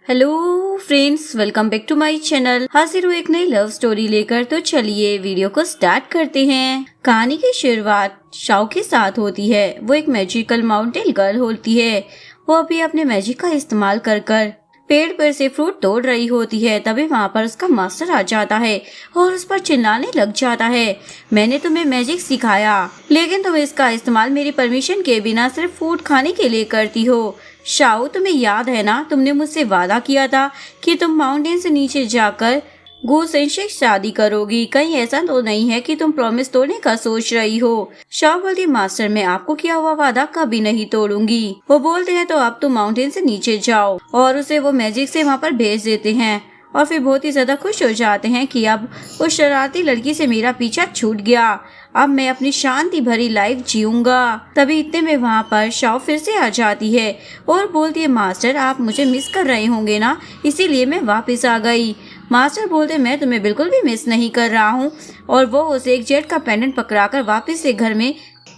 Hello friends, welcome back to my channel. हाजिर हूँ एक नई लव स्टोरी लेकर। तो चलिए वीडियो को स्टार्ट करते हैं। कहानी की शुरुआत शाओ के साथ होती है। वो एक मैजिकल माउंटेन गर्ल होती है। वो अभी अपने मैजिक का इस्तेमाल कर पेड़ पर से फ्रूट तोड़ रही होती है। तभी वहाँ पर उसका मास्टर आ जाता है और उस पर चिल्लाने लग जाता है, मैंने तुम्हें मैजिक सिखाया, लेकिन तुम इसका इस्तेमाल मेरी परमिशन के बिना सिर्फ फ्रूट खाने के लिए करती हो। शाओ, तुम्हें याद है ना, तुमने मुझसे वादा किया था कि तुम माउंटेन से नीचे जाकर गो से शादी करोगी। कहीं ऐसा तो नहीं है कि तुम प्रॉमिस तोड़ने का सोच रही हो? शाओ बोलती, मास्टर, मैं आपको किया हुआ वादा कभी नहीं तोड़ूंगी। वो बोलते हैं तो अब तुम माउंटेन से नीचे जाओ, और उसे वो मैजिक से वहाँ पर भेज देते हैं। और फिर बहुत ही ज्यादा खुश हो जाते हैं कि अब उस शरारती लड़की से मेरा पीछा छूट गया। अब मैं अपनी शांति भरी लाइफ जीऊंगा। तभी इतने में वहाँ पर शाओ फिर से आ जाती है और बोलती है, मास्टर, आप मुझे मिस कर रहे होंगे ना, इसीलिए मैं वापस आ गई। मास्टर बोलते, मैं तुम्हें बिल्कुल भी मिस नहीं कर रहा हूँ। और वो उसे एक जेट का पेंडेंट पकड़ाकर वापस से घर में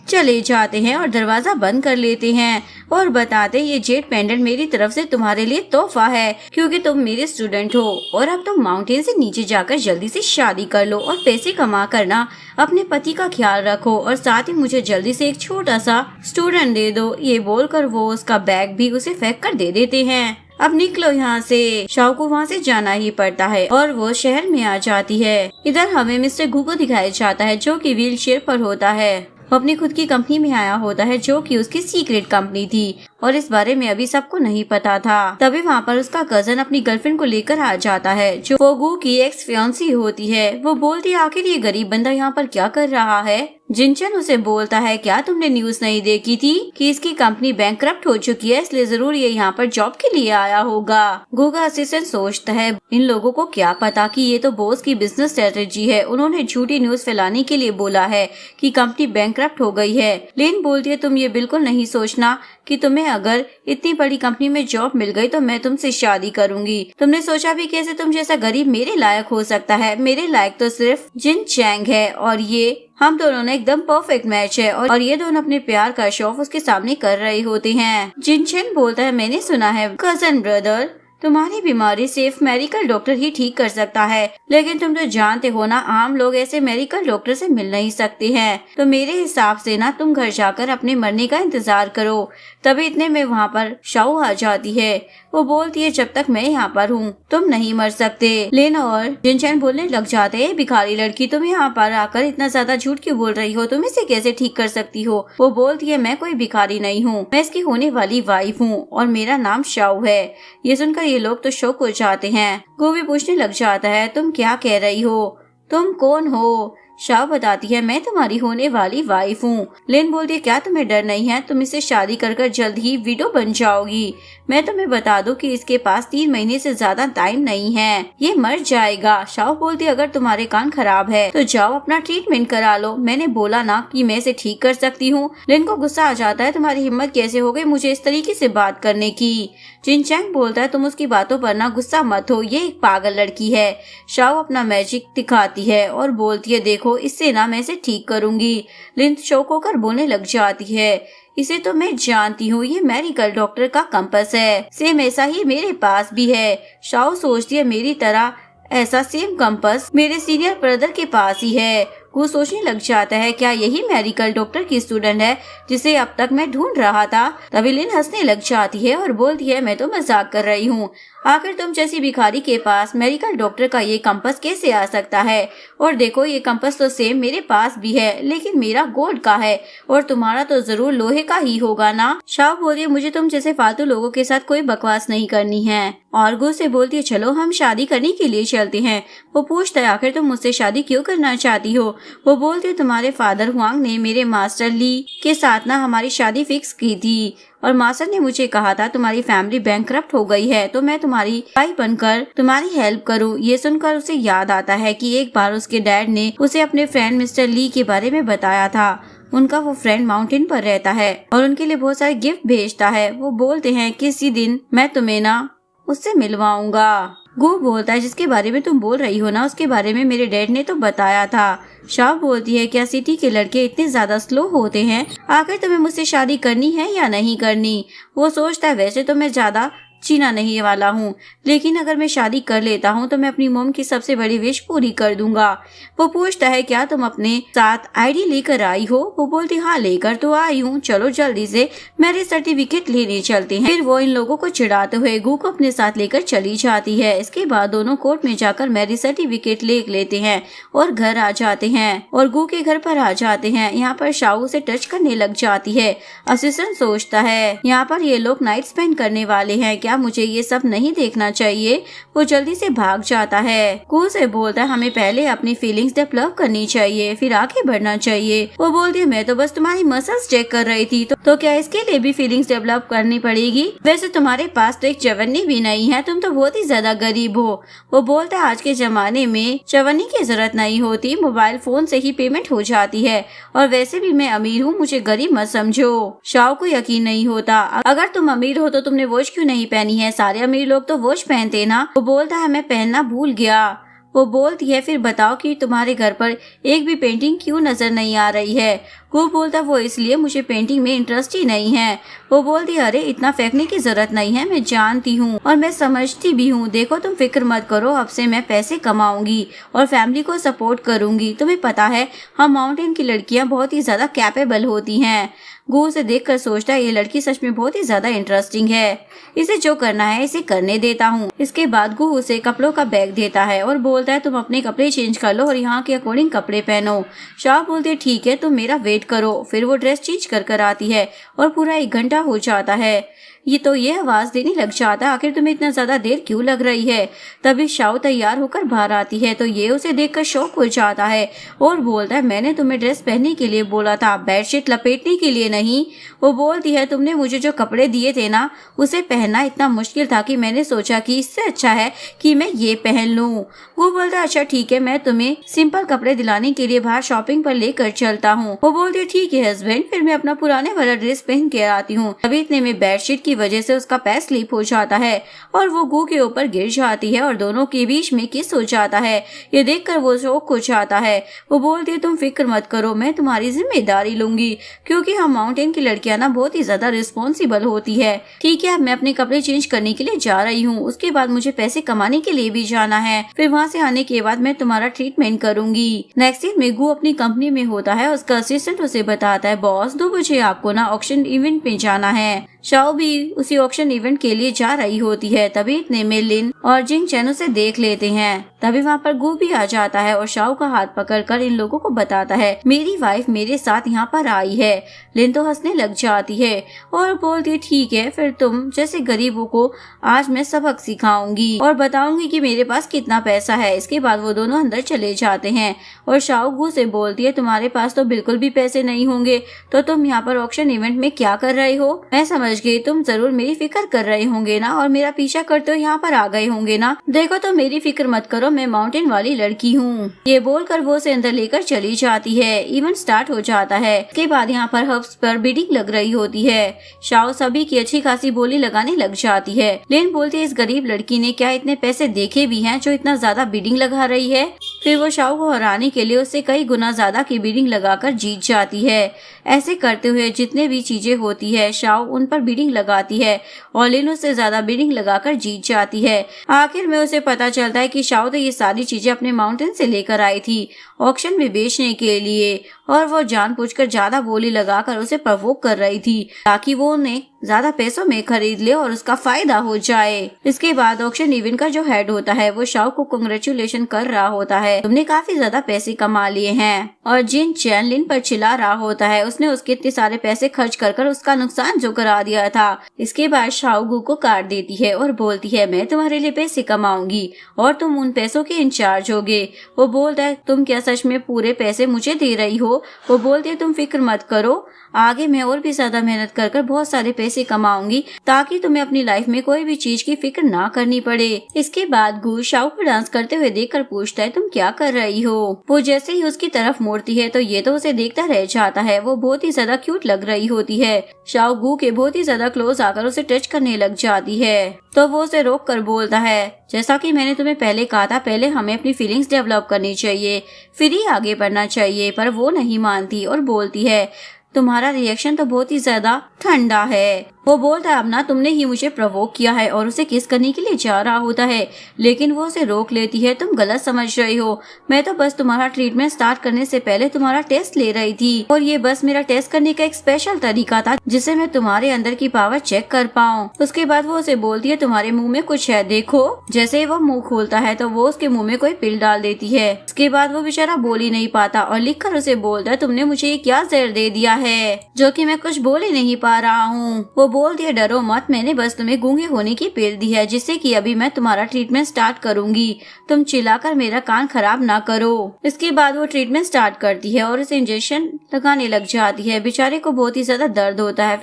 चले जाते हैं और दरवाजा बंद कर लेते हैं और बताते, ये जेट पेंडेंट मेरी तरफ से तुम्हारे लिए तोहफा है, क्योंकि तुम मेरे स्टूडेंट हो। और अब तुम माउंटेन से नीचे जाकर जल्दी से शादी कर लो और पैसे कमा करना, अपने पति का ख्याल रखो, और साथ ही मुझे जल्दी से एक छोटा सा स्टूडेंट दे दो। ये बोलकर वो उसका बैग भी उसे फेंक कर दे देते हैं। अब निकलो यहाँ से। शाओ को वहाँ से जाना ही पड़ता है और वो शहर में आ जाती है। इधर हमें मिस्टर गू को दिखाया जाता है, जो कि व्हील चेयर पर होता है। वो अपनी खुद की कंपनी में आया होता है, जो कि उसकी सीक्रेट कंपनी थी, और इस बारे में अभी सबको नहीं पता था। तभी वहाँ पर उसका कजन अपनी गर्लफ्रेंड को लेकर आ जाता है, जो वो गू की एक्स फियांसी होती है। वो बोलती है, आखिर ये गरीब बंदा यहाँ पर क्या कर रहा है? जिनचन उसे बोलता है, क्या तुमने न्यूज नहीं देखी थी कि इसकी कंपनी बैंकरप्ट हो चुकी है, इसलिए जरूर ये यहाँ पर जॉब के लिए आया होगा। गू का असिस्टेंट सोचता है, इन लोगों को क्या पता कि ये तो बॉस की बिजनेस स्ट्रेटेजी है। उन्होंने झूठी न्यूज फैलाने के लिए बोला है कि कंपनी बैंकरप्ट हो गई है। लेन बोलती है, तुम ये बिल्कुल नहीं सोचना कि तुम्हें अगर इतनी बड़ी कंपनी में जॉब मिल गई तो मैं तुमसे शादी करूंगी। तुमने सोचा भी कैसे तुम जैसा गरीब मेरे लायक हो सकता है? मेरे लायक तो सिर्फ जिन चैंग है, और ये हम दोनों ने एकदम परफेक्ट मैच है। और ये दोनों अपने प्यार का शो ऑफ उसके सामने कर रहे होते हैं। जिनचन बोलता है, मैंने सुना है कजन ब्रदर, तुम्हारी बीमारी सिर्फ मेडिकल डॉक्टर ही ठीक कर सकता है, लेकिन तुम तो जानते हो ना, आम लोग ऐसे मेडिकल डॉक्टर से मिल नहीं सकते हैं। तो मेरे हिसाब से ना, तुम घर जाकर अपने मरने का इंतजार करो। तभी इतने में वहाँ पर शाओ आ जाती है। वो बोलती है, जब तक मैं यहाँ पर हूँ तुम नहीं मर सकते। लेन और जिनचैन बोलने लग जाते हैं, भिखारी लड़की, तुम यहाँ पर आकर इतना ज्यादा झूठ क्यों बोल रही हो? तुम इसे कैसे ठीक कर सकती हो? वो बोलती है, मैं कोई भिखारी नहीं हूँ, मैं इसकी होने वाली वाइफ हूँ और मेरा नाम शाओ है। ये सुनकर ये लोग तो शौक हो जाते हैं। गो भी पूछने लग जाता है, तुम क्या कह रही हो? तुम कौन हो? शाओ बताती है, मैं तुम्हारी होने वाली वाइफ हूँ। लेन बोलती है, क्या तुम्हें डर नहीं है? तुम इससे शादी कर जल्द ही विडो बन जाओगी। मैं तुम्हें बता दूं कि इसके पास 3 महीने से ज्यादा टाइम नहीं है, ये मर जाएगा। शाओ बोलती है, अगर तुम्हारे कान खराब है तो जाओ अपना ट्रीटमेंट करा लो। मैंने बोला ना कि मैं इसे ठीक कर सकती हूँ। लेन को गुस्सा आ जाता है, तुम्हारी हिम्मत कैसे हो गई मुझे इस तरीके से बात करने की? जिनचैंग बोलता है, तुम उसकी बातों पर ना गुस्सा मत हो, ये एक पागल लड़की है। शाओ अपना मैजिक दिखाती है और बोलती है, देखो इससे ना मैं इसे ठीक करूंगी। लिन शौक होकर बोलने लग जाती है, इसे तो मैं जानती हूँ, ये मेडिकल डॉक्टर का कंपास है, सेम ऐसा ही मेरे पास भी है। शाओ सोचती है, मेरी तरह ऐसा सेम कंपास मेरे सीनियर ब्रदर के पास ही है। वो सोचने लग जाता है, क्या यही मेडिकल डॉक्टर की स्टूडेंट है जिसे अब तक मैं ढूंढ रहा था? तभी लिन हंसने लग जाती है और बोलती है, मैं तो मजाक कर रही हूँ, आखिर तुम जैसी भिखारी के पास मेडिकल डॉक्टर का ये कंपास कैसे आ सकता है? और देखो, ये कंपास तो सेम मेरे पास भी है, लेकिन मेरा गोल्ड का है और तुम्हारा तो जरूर लोहे का ही होगा ना। शाओ बोलती है, मुझे तुम जैसे फालतू लोगों के साथ कोई बकवास नहीं करनी है। और गो से बोलती है, चलो हम शादी करने के लिए चलते हैं। वो पूछता है, आखिर तुम मुझसे शादी क्यों करना चाहती हो? वो बोलती है, तुम्हारे फादर हुआंग ने मेरे मास्टर ली के साथ ना हमारी शादी फिक्स की थी, और मास्टर ने मुझे कहा था तुम्हारी फैमिली बैंकरप्ट हो गई है, तो मैं तुम्हारी भाई बनकर तुम्हारी हेल्प करूं। ये सुनकर उसे याद आता है कि एक बार उसके डैड ने उसे अपने फ्रेंड मिस्टर ली के बारे में बताया था। उनका वो फ्रेंड माउंटेन पर रहता है और उनके लिए बहुत सारे गिफ्ट भेजता है। वो बोलते हैं, किसी दिन मैं तुम्हें ना उससे मिलवाऊंगा। गो बोलता है, जिसके बारे में तुम बोल रही हो ना, उसके बारे में मेरे डैड ने तो बताया था। शाओ बोलती है, क्या सिटी के लड़के इतने ज्यादा स्लो होते हैं? आखिर तुम्हें मुझसे शादी करनी है या नहीं करनी? वो सोचता है, वैसे तो मैं ज्यादा जीना नहीं वाला हूँ, लेकिन अगर मैं शादी कर लेता हूँ तो मैं अपनी मॉम की सबसे बड़ी विश पूरी कर दूंगा। वो पूछता है क्या तुम अपने साथ आईडी लेकर आई हो? वो बोलती हाँ लेकर तो आई हूँ, चलो जल्दी से मैरिज सर्टिफिकेट लेने चलते हैं। फिर वो इन लोगों को चिढ़ाते हुए गू को अपने साथ लेकर चली जाती है। इसके बाद दोनों कोर्ट में जाकर मैरिज सर्टिफिकेट ले लेते हैं और घर आ जाते हैं और गू के घर पर आ जाते हैं। यहाँ पर शाओ से टच करने लग जाती है। असिस्टेंट सोचता है यहाँ पर ये लोग नाइट स्पेंड करने वाले हैं, क्या मुझे ये सब नहीं देखना चाहिए? वो जल्दी से भाग जाता है। गू से बोलता है हमें पहले अपनी फीलिंग्स डेवलप करनी चाहिए, फिर आगे बढ़ना चाहिए। वो बोलती है मैं तो बस तुम्हारी मसल्स चेक कर रही थी, तो क्या इसके लिए भी फीलिंग्स डेवलप करनी पड़ेगी? वैसे तुम्हारे पास तो एक चवन्नी भी नहीं है, तुम तो बहुत ही ज्यादा गरीब हो। वो बोलता है आज के जमाने में चवन्नी की जरूरत नहीं होती, मोबाइल फोन से ही पेमेंट हो जाती है, और वैसे भी मैं अमीर हूँ, मुझे गरीब मत समझो। शाओ को यकीन नहीं होता, अगर तुम अमीर हो तो तुमने वॉच क्यों नहीं पहनी है? सारे अमीर लोग तो वॉच पहनते ना। वो बोलता है मैं पहनना भूल गया। वो बोलती है फिर बताओ कि तुम्हारे घर पर एक भी पेंटिंग क्यों नजर नहीं आ रही है? वो बोलता वो इसलिए मुझे पेंटिंग में इंटरेस्ट ही नहीं है। वो बोलती अरे इतना फेंकने की जरूरत नहीं है, मैं जानती हूँ और मैं समझती भी हूँ। देखो तुम फिक्र मत करो, अब से मैं पैसे कमाऊंगी और फैमिली को सपोर्ट करूंगी। तुम्हें पता है हम माउंटेन की लड़कियाँ बहुत ही ज्यादा कैपेबल होती हैं। गू उसे देखकर सोचता है ये लड़की सच में बहुत ही ज्यादा इंटरेस्टिंग है, इसे जो करना है इसे करने देता हूँ। इसके बाद गू उसे कपड़ों का बैग देता है और बोलता है तुम अपने कपड़े चेंज कर लो और यहाँ के अकॉर्डिंग कपड़े पहनो। शाह बोलती है ठीक है तुम मेरा वेट करो। फिर वो ड्रेस चेंज कर आती है और पूरा 1 घंटा हो जाता है। ये आवाज देने लग जाता है आखिर तुम्हें इतना ज्यादा देर क्यों लग रही है? तभी शाओ तैयार होकर बाहर आती है तो ये उसे देखकर शॉक हो जाता है और बोलता है मैंने तुम्हें ड्रेस पहनने के लिए बोला था, बेडशीट लपेटने के लिए नहीं। वो बोलती है तुमने मुझे जो कपड़े दिए थे ना उसे पहनना इतना मुश्किल था कि मैंने सोचा कि इससे अच्छा है कि मैं ये पहन लूं। वो बोलता है अच्छा ठीक है, मैं तुम्हें सिंपल कपड़े दिलाने के लिए बाहर शॉपिंग पर लेकर चलता हूँ। वो बोलती है ठीक है हस्बैंड, फिर मैं अपना पुराने वाला ड्रेस पहन के आती हूँ। तभी इतने में बेडशीट की वजह से उसका पैर स्लिप हो जाता है और वो गू के ऊपर गिर जाती है और दोनों के बीच में किस हो जाता है। ये देखकर वो शौक हो जाता है। वो बोलती है तुम फिक्र मत करो, मैं तुम्हारी जिम्मेदारी लूंगी, क्योंकि हम माउंटेन की लड़कियां ना बहुत ही ज्यादा रिस्पॉन्सिबल होती है। ठीक है मैं अपने कपड़े चेंज करने के लिए जा रही हूँ, उसके बाद मुझे पैसे कमाने के लिए भी जाना है, फिर वहाँ से आने के बाद मैं तुम्हारा ट्रीटमेंट करूंगी। नेक्स्ट दिन में गू अपनी कंपनी में होता है, उसका असिस्टेंट उसे बताता है बॉस 2 बजे आपको ना ऑक्शन इवेंट में जाना है। शाओ भी उसी ऑक्शन इवेंट के लिए जा रही होती है। तभी इतने में लिन और जिंग चैन उसे देख लेते हैं। तभी वहाँ पर गू भी आ जाता है और शाओ का हाथ पकड़कर इन लोगों को बताता है मेरी वाइफ मेरे साथ यहाँ पर आई है। लिन तो हंसने लग जाती है और बोलती है ठीक है, फिर तुम जैसे गरीबों को आज मैं सबक सिखाऊंगी और बताऊंगी कि मेरे पास कितना पैसा है। इसके बाद वो दोनों अंदर चले जाते हैं और शाओ गू से बोलती है तुम्हारे पास तो बिल्कुल भी पैसे नहीं होंगे तो तुम यहाँ पर ऑक्शन इवेंट में क्या कर रहे हो? मैं समझ गई, तुम जरूर मेरी फिक्र कर रहे होंगे ना और मेरा पीछा करते हो यहाँ पर आ गए होंगे ना। देखो तो मेरी फिक्र मत करो, मैं माउंटेन वाली लड़की हूँ। ये बोलकर वो उसे अंदर लेकर चली जाती है। इवेंट स्टार्ट हो जाता है। इसके बाद यहाँ पर हब्स पर बिडिंग लग रही होती है। शाओ सभी की अच्छी खासी बोली लगाने लग जाती है। लेन बोलती है इस गरीब लड़की ने क्या इतने पैसे देखे भी हैं जो इतना ज्यादा बिडिंग लगा रही है? फिर वो शाओ को हराने के लिए उससे कई गुना ज्यादा की बिडिंग लगाकर जीत जाती है। ऐसे करते हुए जितने भी चीजें होती है शाओ उन पर बिडिंग लगाती है और लिन उससे ज्यादा बिडिंग लगाकर जीत जाती है। आखिर में उसे पता चलता है कि शाओ तो ये सारी चीजें अपने माउंटेन से लेकर आई थी ऑक्शन में बेचने के लिए और वो जानबूझकर ज्यादा बोली लगाकर उसे प्रवोक कर रही थी ताकि वो उन्हें ज्यादा पैसों में खरीद ले और उसका फायदा हो जाए। इसके बाद ऑक्शन इवेंट का जो हेड होता है वो शाओ को कांग्रेचुलेशन कर रहा होता है, तुमने काफी ज्यादा पैसे कमा लिए हैं। और जिन चैन लिन पर चिल्ला रहा होता है उसने उसके इतने सारे पैसे खर्च कर उसका नुकसान जो करा दिया था। इसके बाद शाओ गू को काट देती है और बोलती है मैं तुम्हारे लिए पैसे कमाऊंगी और तुम उन पैसों के इंचार्ज होगे। वो बोलता है तुम क्या सच में पूरे पैसे मुझे दे रही हो? वो बोलती है तुम फिक्र मत करो, आगे मैं और भी ज्यादा मेहनत कर बहुत सारे पैसे कमाऊंगी ताकि तुम्हें अपनी लाइफ में कोई भी चीज की फिक्र ना करनी पड़े। इसके बाद गू शाओ को डांस करते हुए देखकर पूछता है तुम क्या कर रही हो? वो जैसे ही उसकी तरफ मोड़ती है तो ये तो उसे देखता रह जाता है। वो बहुत ही ज्यादा क्यूट लग रही होती है। शाओ गू के बहुत ही ज्यादा क्लोज आकर उसे टच करने लग जाती है तो वो उसे रोक कर बोलता है जैसा कि मैंने तुम्हें पहले कहा था, पहले हमें अपनी फीलिंग्स डेवलप करनी चाहिए फिर ही आगे बढ़ना चाहिए। पर वो नहीं मानती और बोलती है तुम्हारा रिएक्शन तो बहुत ही ज्यादा ठंडा है। वो बोलता है अब ना तुमने ही मुझे प्रवोक किया है और उसे किस करने के लिए जा रहा होता है, लेकिन वो उसे रोक लेती है। तुम गलत समझ रही हो, मैं तो बस तुम्हारा ट्रीटमेंट स्टार्ट करने से पहले तुम्हारा टेस्ट ले रही थी और ये बस मेरा टेस्ट करने का एक स्पेशल तरीका था जिससे मैं तुम्हारे अंदर की पावर चेक कर पाऊँ। उसके बाद वो उसे बोलती है तुम्हारे मुँह में कुछ है, देखो। जैसे ही वो मुँह खोलता है तो वो उसके मुँह में कोई पिल डाल देती है। उसके बाद वो बेचारा बोल ही नहीं पाता और लिखकर उसे बोलता है तुमने मुझे ये क्या जहर दे दिया है जो कि मैं कुछ बोल ही नहीं पा रहा हूँ। वो बोलती है डरो मत, मैंने बस तुम्हें गूंगे होने की पिल दी है जिससे कि अभी मैं तुम्हारा ट्रीटमेंट स्टार्ट करूंगी, तुम चिल्लाकर मेरा कान खराब ना करो। इसके बाद वो ट्रीटमेंट स्टार्ट करती है और उसे इंजेक्शन लगाने लग जाती है। बेचारे को बहुत ही ज्यादा दर्द होता है,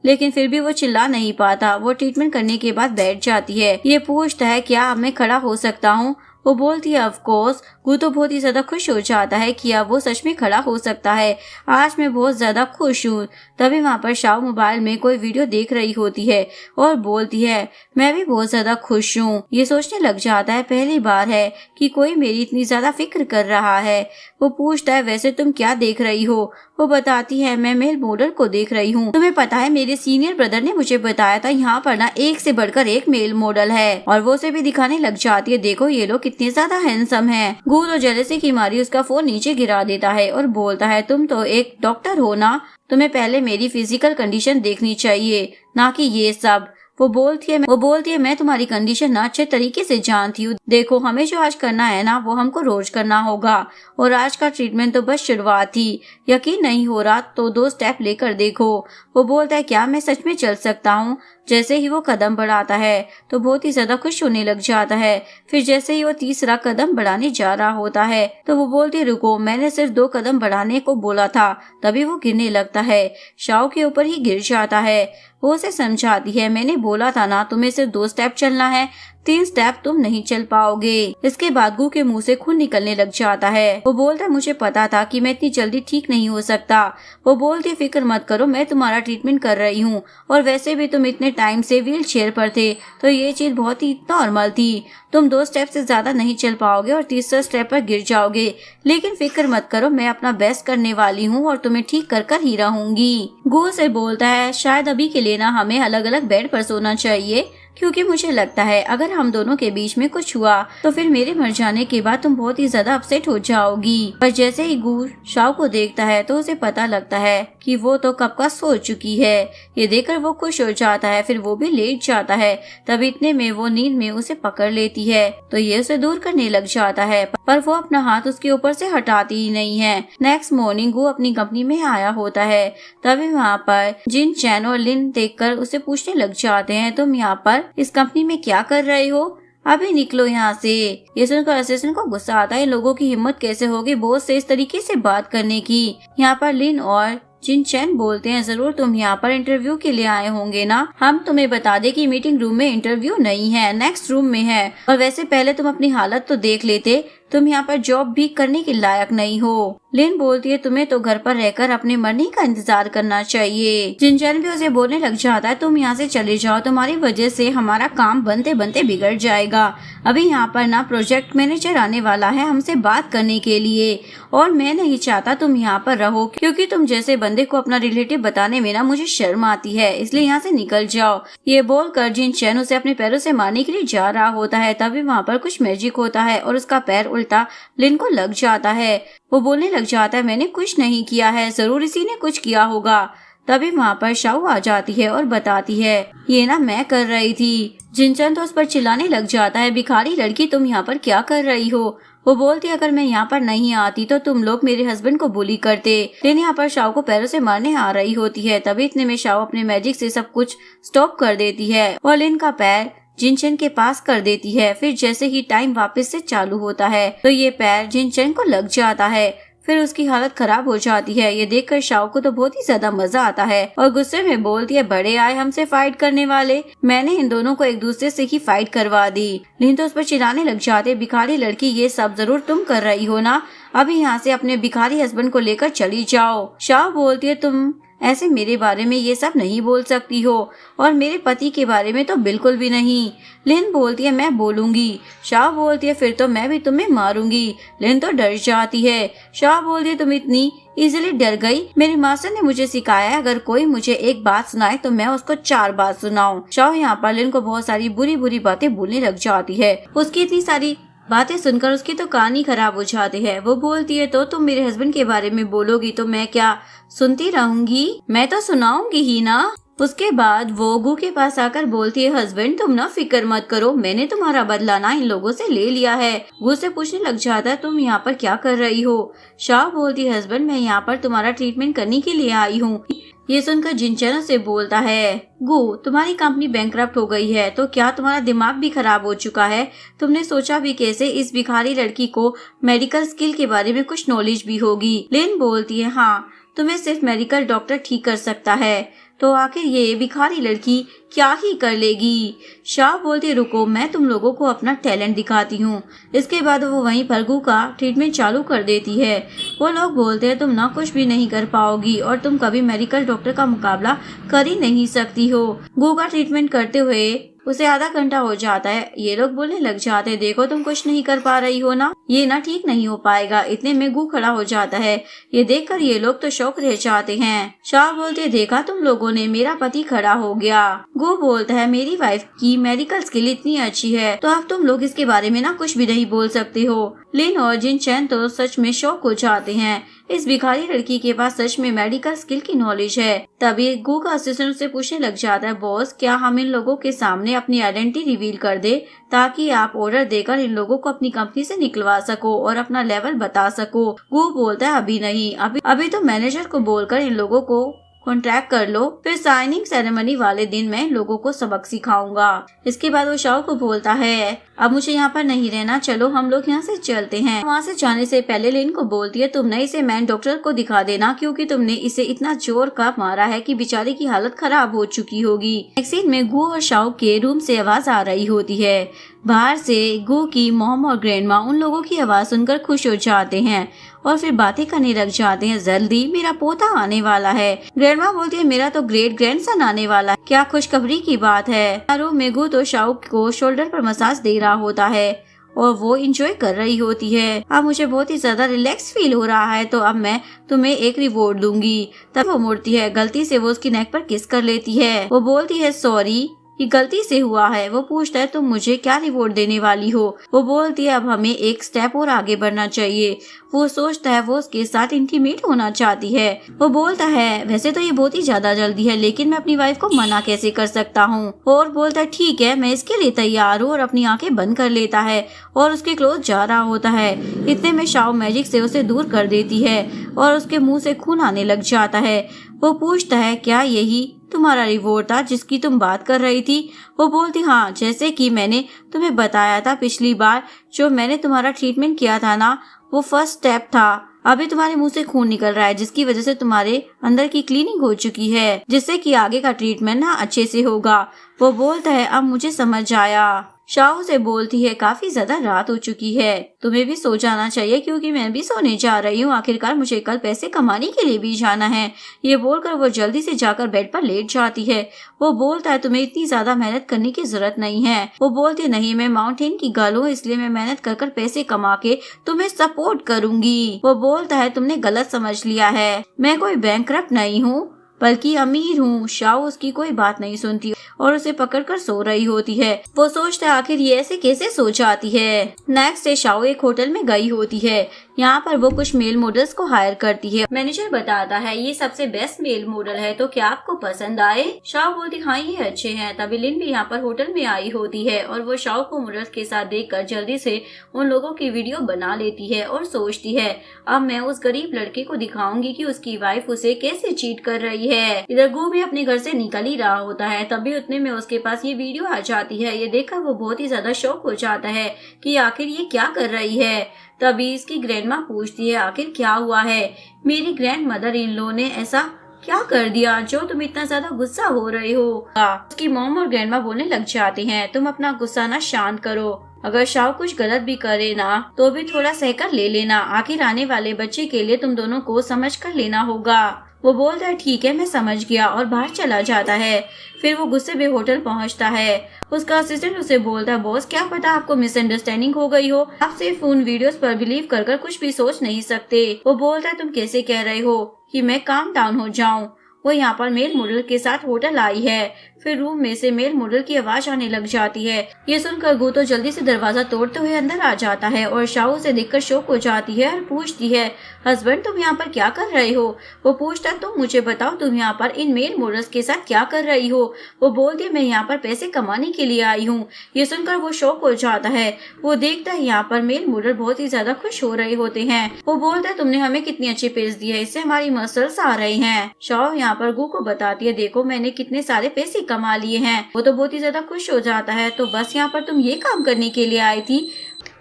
लेकिन फिर भी वो चिल्ला नहीं पाता। वो ट्रीटमेंट करने के बाद बैठ जाती है। ये पूछता है क्या अब मैं खड़ा हो सकता हूँ? वो बोलती है ऑफ कोर्स। वो तो बहुत ही ज्यादा खुश हो जाता है कि अब वो सच में खड़ा हो सकता है। आज मैं बहुत ज्यादा खुश हूँ। तभी वहाँ पर शाओ मोबाइल में कोई वीडियो देख रही होती है और बोलती है मैं भी बहुत ज्यादा खुश हूँ। ये सोचने लग जाता है पहली बार है कि कोई मेरी इतनी ज्यादा फिक्र कर रहा है। वो पूछता है वैसे तुम क्या देख रही हो? वो बताती है मैं मेल मॉडल को देख रही हूँ। तुम्हें पता है मेरे सीनियर ब्रदर ने मुझे बताया था यहाँ पर ना एक से बढ़कर एक मेल मॉडल है। और वो उसे भी दिखाने लग जाती है देखो ये लोग कितने ज्यादा हैंडसम हैं। गू तो जेलसी की मारी उसका फोन नीचे गिरा देता है और बोलता है तुम तो एक डॉक्टर हो ना, तुम्हें पहले मेरी फिजिकल कंडीशन देखनी चाहिए ना कि ये सब। वो बोलती है मैं तुम्हारी कंडीशन ना अच्छे तरीके से जानती हूँ। देखो हमें जो आज करना है ना वो हमको रोज करना होगा और आज का ट्रीटमेंट तो बस शुरुआत थी। यकीन नहीं हो रहा तो 2 स्टेप लेकर देखो। वो बोलता है क्या मैं सच में चल सकता हूँ? जैसे ही वो कदम बढ़ाता है तो बहुत ही ज्यादा खुश होने लग जाता है। फिर जैसे ही वो तीसरा कदम बढ़ाने जा रहा होता है तो वो बोलती है रुको, मैंने सिर्फ 2 कदम बढ़ाने को बोला था। तभी वो गिरने लगता है, शाओ के ऊपर ही गिर जाता है। वो उसे समझाती है मैंने बोला था ना तुम्हें सिर्फ 2 स्टेप चलना है, 3 स्टेप तुम नहीं चल पाओगे। इसके बाद गू के मुंह से खून निकलने लग जाता है। वो बोलता मुझे पता था कि मैं इतनी जल्दी ठीक नहीं हो सकता। वो बोलती फिक्र मत करो, मैं तुम्हारा ट्रीटमेंट कर रही हूँ और वैसे भी तुम इतने टाइम से व्हील चेयर पर थे तो ये चीज बहुत ही नॉर्मल थी। तुम 2 स्टेप से ज्यादा नहीं चल पाओगे और तीसरा स्टेप पर गिर जाओगे, लेकिन फिक्र मत करो, मैं अपना बेस्ट करने वाली हूँ और तुम्हें ठीक कर कर ही रहूंगी। गू से बोलता है शायद अभी के लिए ना हमें अलग अलग बेड पर सोना चाहिए, क्योंकि मुझे लगता है अगर हम दोनों के बीच में कुछ हुआ तो फिर मेरे मर जाने के बाद तुम बहुत ही ज्यादा अपसेट हो जाओगी। पर जैसे ही गू शाओ को देखता है तो उसे पता लगता है कि वो तो कब का सो चुकी है। ये देखकर वो खुश हो जाता है, फिर वो भी लेट जाता है। तब इतने में वो नींद में उसे पकड़ लेती है तो ये उसे दूर करने लग जाता है, पर वो अपना हाथ उसके ऊपर से हटाती ही नहीं है। नेक्स्ट मॉर्निंग वो अपनी कंपनी में आया होता है। तभी वहाँ पर जिन, चैन और लिन देखकर उसे पूछने लग जाते हैं तुम यहाँ पर इस कंपनी में क्या कर रहे हो? अभी निकलो यहाँ से। ये सुनकर असिस्टेंट को गुस्सा आता है, लोगों की हिम्मत कैसे होगी बॉस से इस तरीके से बात करने की। यहाँ पर लिन और जिन चैन बोलते हैं जरूर तुम यहाँ पर इंटरव्यू के लिए आए होंगे ना। हम तुम्हें बता दें कि मीटिंग रूम में इंटरव्यू नहीं है, नेक्स्ट रूम में है। और वैसे पहले तुम अपनी हालत तो देख लेते, तुम यहाँ पर जॉब भी करने के लायक नहीं हो। लिन बोलती है तुम्हें तो घर पर रहकर अपने मरने का इंतजार करना चाहिए। जिनचैन भी उसे बोलने लग जाता है तुम यहाँ से चले जाओ, तुम्हारी वजह से हमारा काम बनते बनते बिगड़ जाएगा। अभी यहाँ पर ना प्रोजेक्ट मैनेजर आने वाला है हमसे बात करने के लिए और मैं नहीं चाहता तुम यहाँ पर रहो, क्योंकि तुम जैसे बंदे को अपना रिलेटिव बताने में ना मुझे शर्म आती है, इसलिए यहाँ से निकल जाओ। ये बोलकर जिनचैन उसे अपने पैरों से मारने के लिए जा रहा होता है। तभी वहाँ पर कुछ मैजिक होता है और उसका पैर उल्टा लिन को लग जाता है। वो बोलने लग जाता है मैंने कुछ नहीं किया है, जरूर इसी ने कुछ किया होगा। तभी वहाँ पर शाओ आ जाती है और बताती है ये ना मैं कर रही थी। जिनचैन तो उस पर चिल्लाने लग जाता है भिखारी लड़की तुम यहाँ पर क्या कर रही हो? वो बोलती अगर मैं यहाँ पर नहीं आती तो तुम लोग मेरे हस्बैंड को बुली करते। लिन यहाँ पर शाओ को पैरों से मारने आ रही होती है। तभी इतने में शाओ अपने मैजिक से सब कुछ स्टॉप कर देती है और लिन का पैर जिनचैन के पास कर देती है। फिर जैसे ही टाइम वापस से चालू होता है तो ये पैर जिनचैन को लग जाता है। फिर उसकी हालत खराब हो जाती है। ये देखकर शाओ को तो बहुत ही ज्यादा मजा आता है और गुस्से में बोलती है बड़े आए हमसे फाइट करने वाले, मैंने इन दोनों को एक दूसरे से ही फाइट करवा दी। लिन तो उस पर चिल्लाने लग जाते भिखारी लड़की ये सब जरूर तुम कर रही हो ना, अभी यहाँ से अपने भिखारी हस्बैंड को लेकर चली जाओ। शाओ बोलती है तुम ऐसे मेरे बारे में ये सब नहीं बोल सकती हो और मेरे पति के बारे में तो बिल्कुल भी नहीं। लिन बोलती है मैं बोलूंगी। शाह बोलती है फिर तो मैं भी तुम्हें मारूंगी। लिन तो डर जाती है। शाह बोलती है तुम इतनी इजीली डर गई। मेरी मास्टर ने मुझे सिखाया है अगर कोई मुझे एक बात सुनाए तो मैं उसको 4 बात सुनाऊं। शाओ यहाँ पर लिन को बहुत सारी बुरी बुरी बातें बोलने लग जाती है। उसकी इतनी सारी बातें सुनकर उसकी तो कान ही खराब हो जाते हैं। वो बोलती है तो तुम मेरे हस्बैंड के बारे में बोलोगी तो मैं क्या सुनती रहूंगी? मैं तो सुनाऊंगी ही ना। उसके बाद वो गु के पास आकर बोलती है हस्बैंड तुम ना फिक्र मत करो, मैंने तुम्हारा बदला ना इन लोगों से ले लिया है। गु से पूछने लग जाता है तुम यहाँ पर क्या कर रही हो? शाओ बोलती है हस्बैंड मैं यहाँ पर तुम्हारा ट्रीटमेंट करने के लिए आई हूँ। ये सुनकर जिनचैन से बोलता है गु तुम्हारी कंपनी बैंकरप्ट हो गई है तो क्या तुम्हारा दिमाग भी खराब हो चुका है? तुमने सोचा भी कैसे इस भिखारी लड़की को मेडिकल स्किल के बारे में कुछ नॉलेज भी होगी? लिन बोलती है हाँ तुम्हें सिर्फ मेडिकल डॉक्टर ठीक कर सकता है, तो आखिर ये भिखारी लड़की क्या ही कर लेगी? शाह बोलती रुको मैं तुम लोगों को अपना टैलेंट दिखाती हूँ। इसके बाद वो वहीं पर गु का ट्रीटमेंट चालू कर देती है। वो लोग बोलते हैं तुम ना कुछ भी नहीं कर पाओगी और तुम कभी मेडिकल डॉक्टर का मुकाबला कर ही नहीं सकती हो। गु का ट्रीटमेंट करते हुए उसे आधा घंटा हो जाता है। ये लोग बोलने लग जाते हैं देखो तुम कुछ नहीं कर पा रही हो ना, ये ना ठीक नहीं हो पाएगा। इतने में गु खड़ा हो जाता है। ये देखकर ये लोग तो शौक रह जाते हैं। शाह बोलते देखा तुम लोगों ने, मेरा पति खड़ा हो गया। गु बोलता है मेरी वाइफ की मेडिकल स्किल इतनी अच्छी है तो अब तुम लोग इसके बारे में ना कुछ भी नहीं बोल सकते हो। लिन और जिनचैन तो सच में शौक हो जाते हैं। इस भिखारी लड़की के पास सच में मेडिकल स्किल की नॉलेज है। तभी गु का असिस्टेंट उससे पूछने लग जाता है बॉस क्या हम इन लोगों के सामने अपनी आइडेंटिटी रिवील कर दे ताकि आप ऑर्डर देकर इन लोगों को अपनी कंपनी से निकलवा सको और अपना लेवल बता सको। गु बोलता है अभी नहीं, अभी तो मैनेजर को बोलकर इन लोगों को कॉन्ट्रैक्ट कर लो, फिर साइनिंग सेरेमनी वाले दिन मैं लोगों को सबक सिखाऊंगा। इसके बाद वो शाओ को बोलता है अब मुझे यहाँ पर नहीं रहना, चलो हम लोग यहाँ से चलते हैं। वहाँ से जाने से पहले लिन को बोलती है तुम न इसे मैन डॉक्टर को दिखा देना क्योंकि तुमने इसे इतना जोर का मारा है कि बेचारी की हालत खराब हो चुकी होगी। नेक्स्ट सीन में गु और शाओ के रूम से आवाज आ रही होती है। बाहर से गु की मॉम और ग्रैंडमा उन लोगों की आवाज सुनकर खुश हो जाते हैं और फिर बातें करने लग जाते हैं जल्दी मेरा पोता आने वाला है। ग्रैंडमा बोलती है मेरा तो ग्रेट ग्रैंडसन आने वाला है, क्या खुशखबरी की बात है। रूम में गु तो शाओ को शोल्डर पर मसाज दे रहा होता है और वो एंजॉय कर रही होती है। अब मुझे बहुत ही ज्यादा रिलैक्स फील हो रहा है तो अब मैं तुम्हें एक रिवॉर्ड दूंगी। तब वो मुड़ती है, गलती से वो उसकी नेक पर किस कर लेती है। वो बोलती है सॉरी ये गलती से हुआ है। वो पूछता है तुम मुझे क्या रिवॉर्ड देने वाली हो? वो बोलती है अब हमें एक स्टेप और आगे बढ़ना चाहिए। वो सोचता है वो उसके साथ इंटीमेट होना चाहती है। वो बोलता है वैसे तो ये बहुत ही ज्यादा जल्दी है लेकिन मैं अपनी वाइफ को मना कैसे कर सकता हूँ? और बोलता है ठीक है मैं इसके लिए तैयार हूँ और अपनी आंखें बंद कर लेता है और उसके क्लोज जा रहा होता है। इतने में शाओ मैजिक से उसे दूर कर देती है और उसके मुँह से खून आने लग जाता है। वो पूछता है क्या यही तुम्हारा रिवॉर्ड था जिसकी तुम बात कर रही थी? वो बोलती हाँ जैसे कि मैंने तुम्हें बताया था पिछली बार जो मैंने तुम्हारा ट्रीटमेंट किया था ना वो फर्स्ट स्टेप था। अभी तुम्हारे मुंह से खून निकल रहा है जिसकी वजह से तुम्हारे अंदर की क्लीनिंग हो चुकी है जिससे कि आगे का ट्रीटमेंट ना अच्छे से होगा। वो बोलता है अब मुझे समझ आया। शाओ से बोलती है काफी ज्यादा रात हो चुकी है, तुम्हें भी सो जाना चाहिए क्योंकि मैं भी सोने जा रही हूँ, आखिरकार मुझे कल पैसे कमाने के लिए भी जाना है। ये बोलकर वो जल्दी से जाकर बेड पर लेट जाती है। वो बोलता है तुम्हें इतनी ज्यादा मेहनत करने की जरूरत नहीं है। वो बोलती नहीं मैं माउंटेन की गर्ल हूँ इसलिए मैं मेहनत कर पैसे कमा के तुम्हें सपोर्ट करूंगी। वो बोलता है तुमने गलत समझ लिया है, मैं कोई बैंकरप्ट नहीं हूँ बल्कि अमीर हूँ। शाओ उसकी कोई बात नहीं सुनती और उसे पकड़कर सो रही होती है। वो सोचता है आखिर ये ऐसे कैसे सो जाती है। नेक्स्ट डे शाओ एक होटल में गई होती है। यहाँ पर वो कुछ मेल मॉडल्स को हायर करती है। मैनेजर बताता है ये सबसे बेस्ट मेल मॉडल है तो क्या आपको पसंद आए? शाओ बोलती हाँ ये अच्छे हैं। तभी लिन भी यहाँ पर होटल में आई होती है और वो शाओ को मॉडल्स के साथ देखकर जल्दी से उन लोगों की वीडियो बना लेती है और सोचती है अब मैं उस गरीब लड़के को दिखाऊंगी कि उसकी वाइफ उसे कैसे चीट कर रही है। इधर गु भी अपने घर से निकल ही रहा होता है। तभी उतने में उसके पास ये वीडियो आ जाती है। ये देखकर वो बहुत ही ज्यादा शॉक हो जाता है कि आखिर ये क्या कर रही है। तभी इसकी ग्रैंडमा पूछती है आखिर क्या हुआ है? मेरी ग्रैंड मदर इन लॉ ने ऐसा क्या कर दिया जो तुम इतना ज्यादा गुस्सा हो रहे हो? उसकी मॉम और ग्रैंडमा बोलने लग जाती हैं तुम अपना गुस्सा ना शांत करो, अगर शाओ कुछ गलत भी करे ना तो भी थोड़ा सहकर ले लेना, आखिर आने वाले बच्चे के लिए तुम दोनों को समझ कर लेना होगा। वो बोलता है ठीक है मैं समझ गया और बाहर चला जाता है। फिर वो गुस्से में होटल पहुंचता है उसका असिस्टेंट उसे बोलता है, बॉस क्या पता आपको मिसअंडरस्टैंडिंग हो गई हो, आप सिर्फ उन वीडियोस पर बिलीव कर कुछ भी सोच नहीं सकते। वो बोलता है, तुम कैसे कह रहे हो कि मैं काम डाउन हो जाऊं। वो यहाँ पर मेल मॉडल के साथ होटल आई है। फिर रूम में से मेल मॉडल की आवाज आने लग जाती है। ये सुनकर गू तो जल्दी से दरवाजा तोड़ते हुए अंदर आ जाता है और शाओ उसे देखकर शॉक हो जाती है और पूछती है, हस्बैंड तुम यहाँ पर क्या कर रहे हो। वो पूछता है, तुम मुझे बताओ तुम यहाँ पर इन मेल मॉडल्स के साथ क्या कर रही हो। वो बोलती है, मैं यहाँ पर पैसे कमाने के लिए आई हूँ। ये सुनकर वो शॉक हो जाता है। वो देखता है यहाँ पर मेल मॉडल बहुत ही ज्यादा खुश हो रहे होते हैं। वो बोलता है, तुमने हमें कितनी अच्छी पेज दी है, इससे हमारी मसल्स आ रहे हैं। शाओ यहाँ पर गू को बताती है, देखो मैंने कितने सारे पैसे कमा लिए हैं। वो तो बहुत ही ज्यादा खुश हो जाता है। तो बस यहाँ पर तुम ये काम करने के लिए आई थी।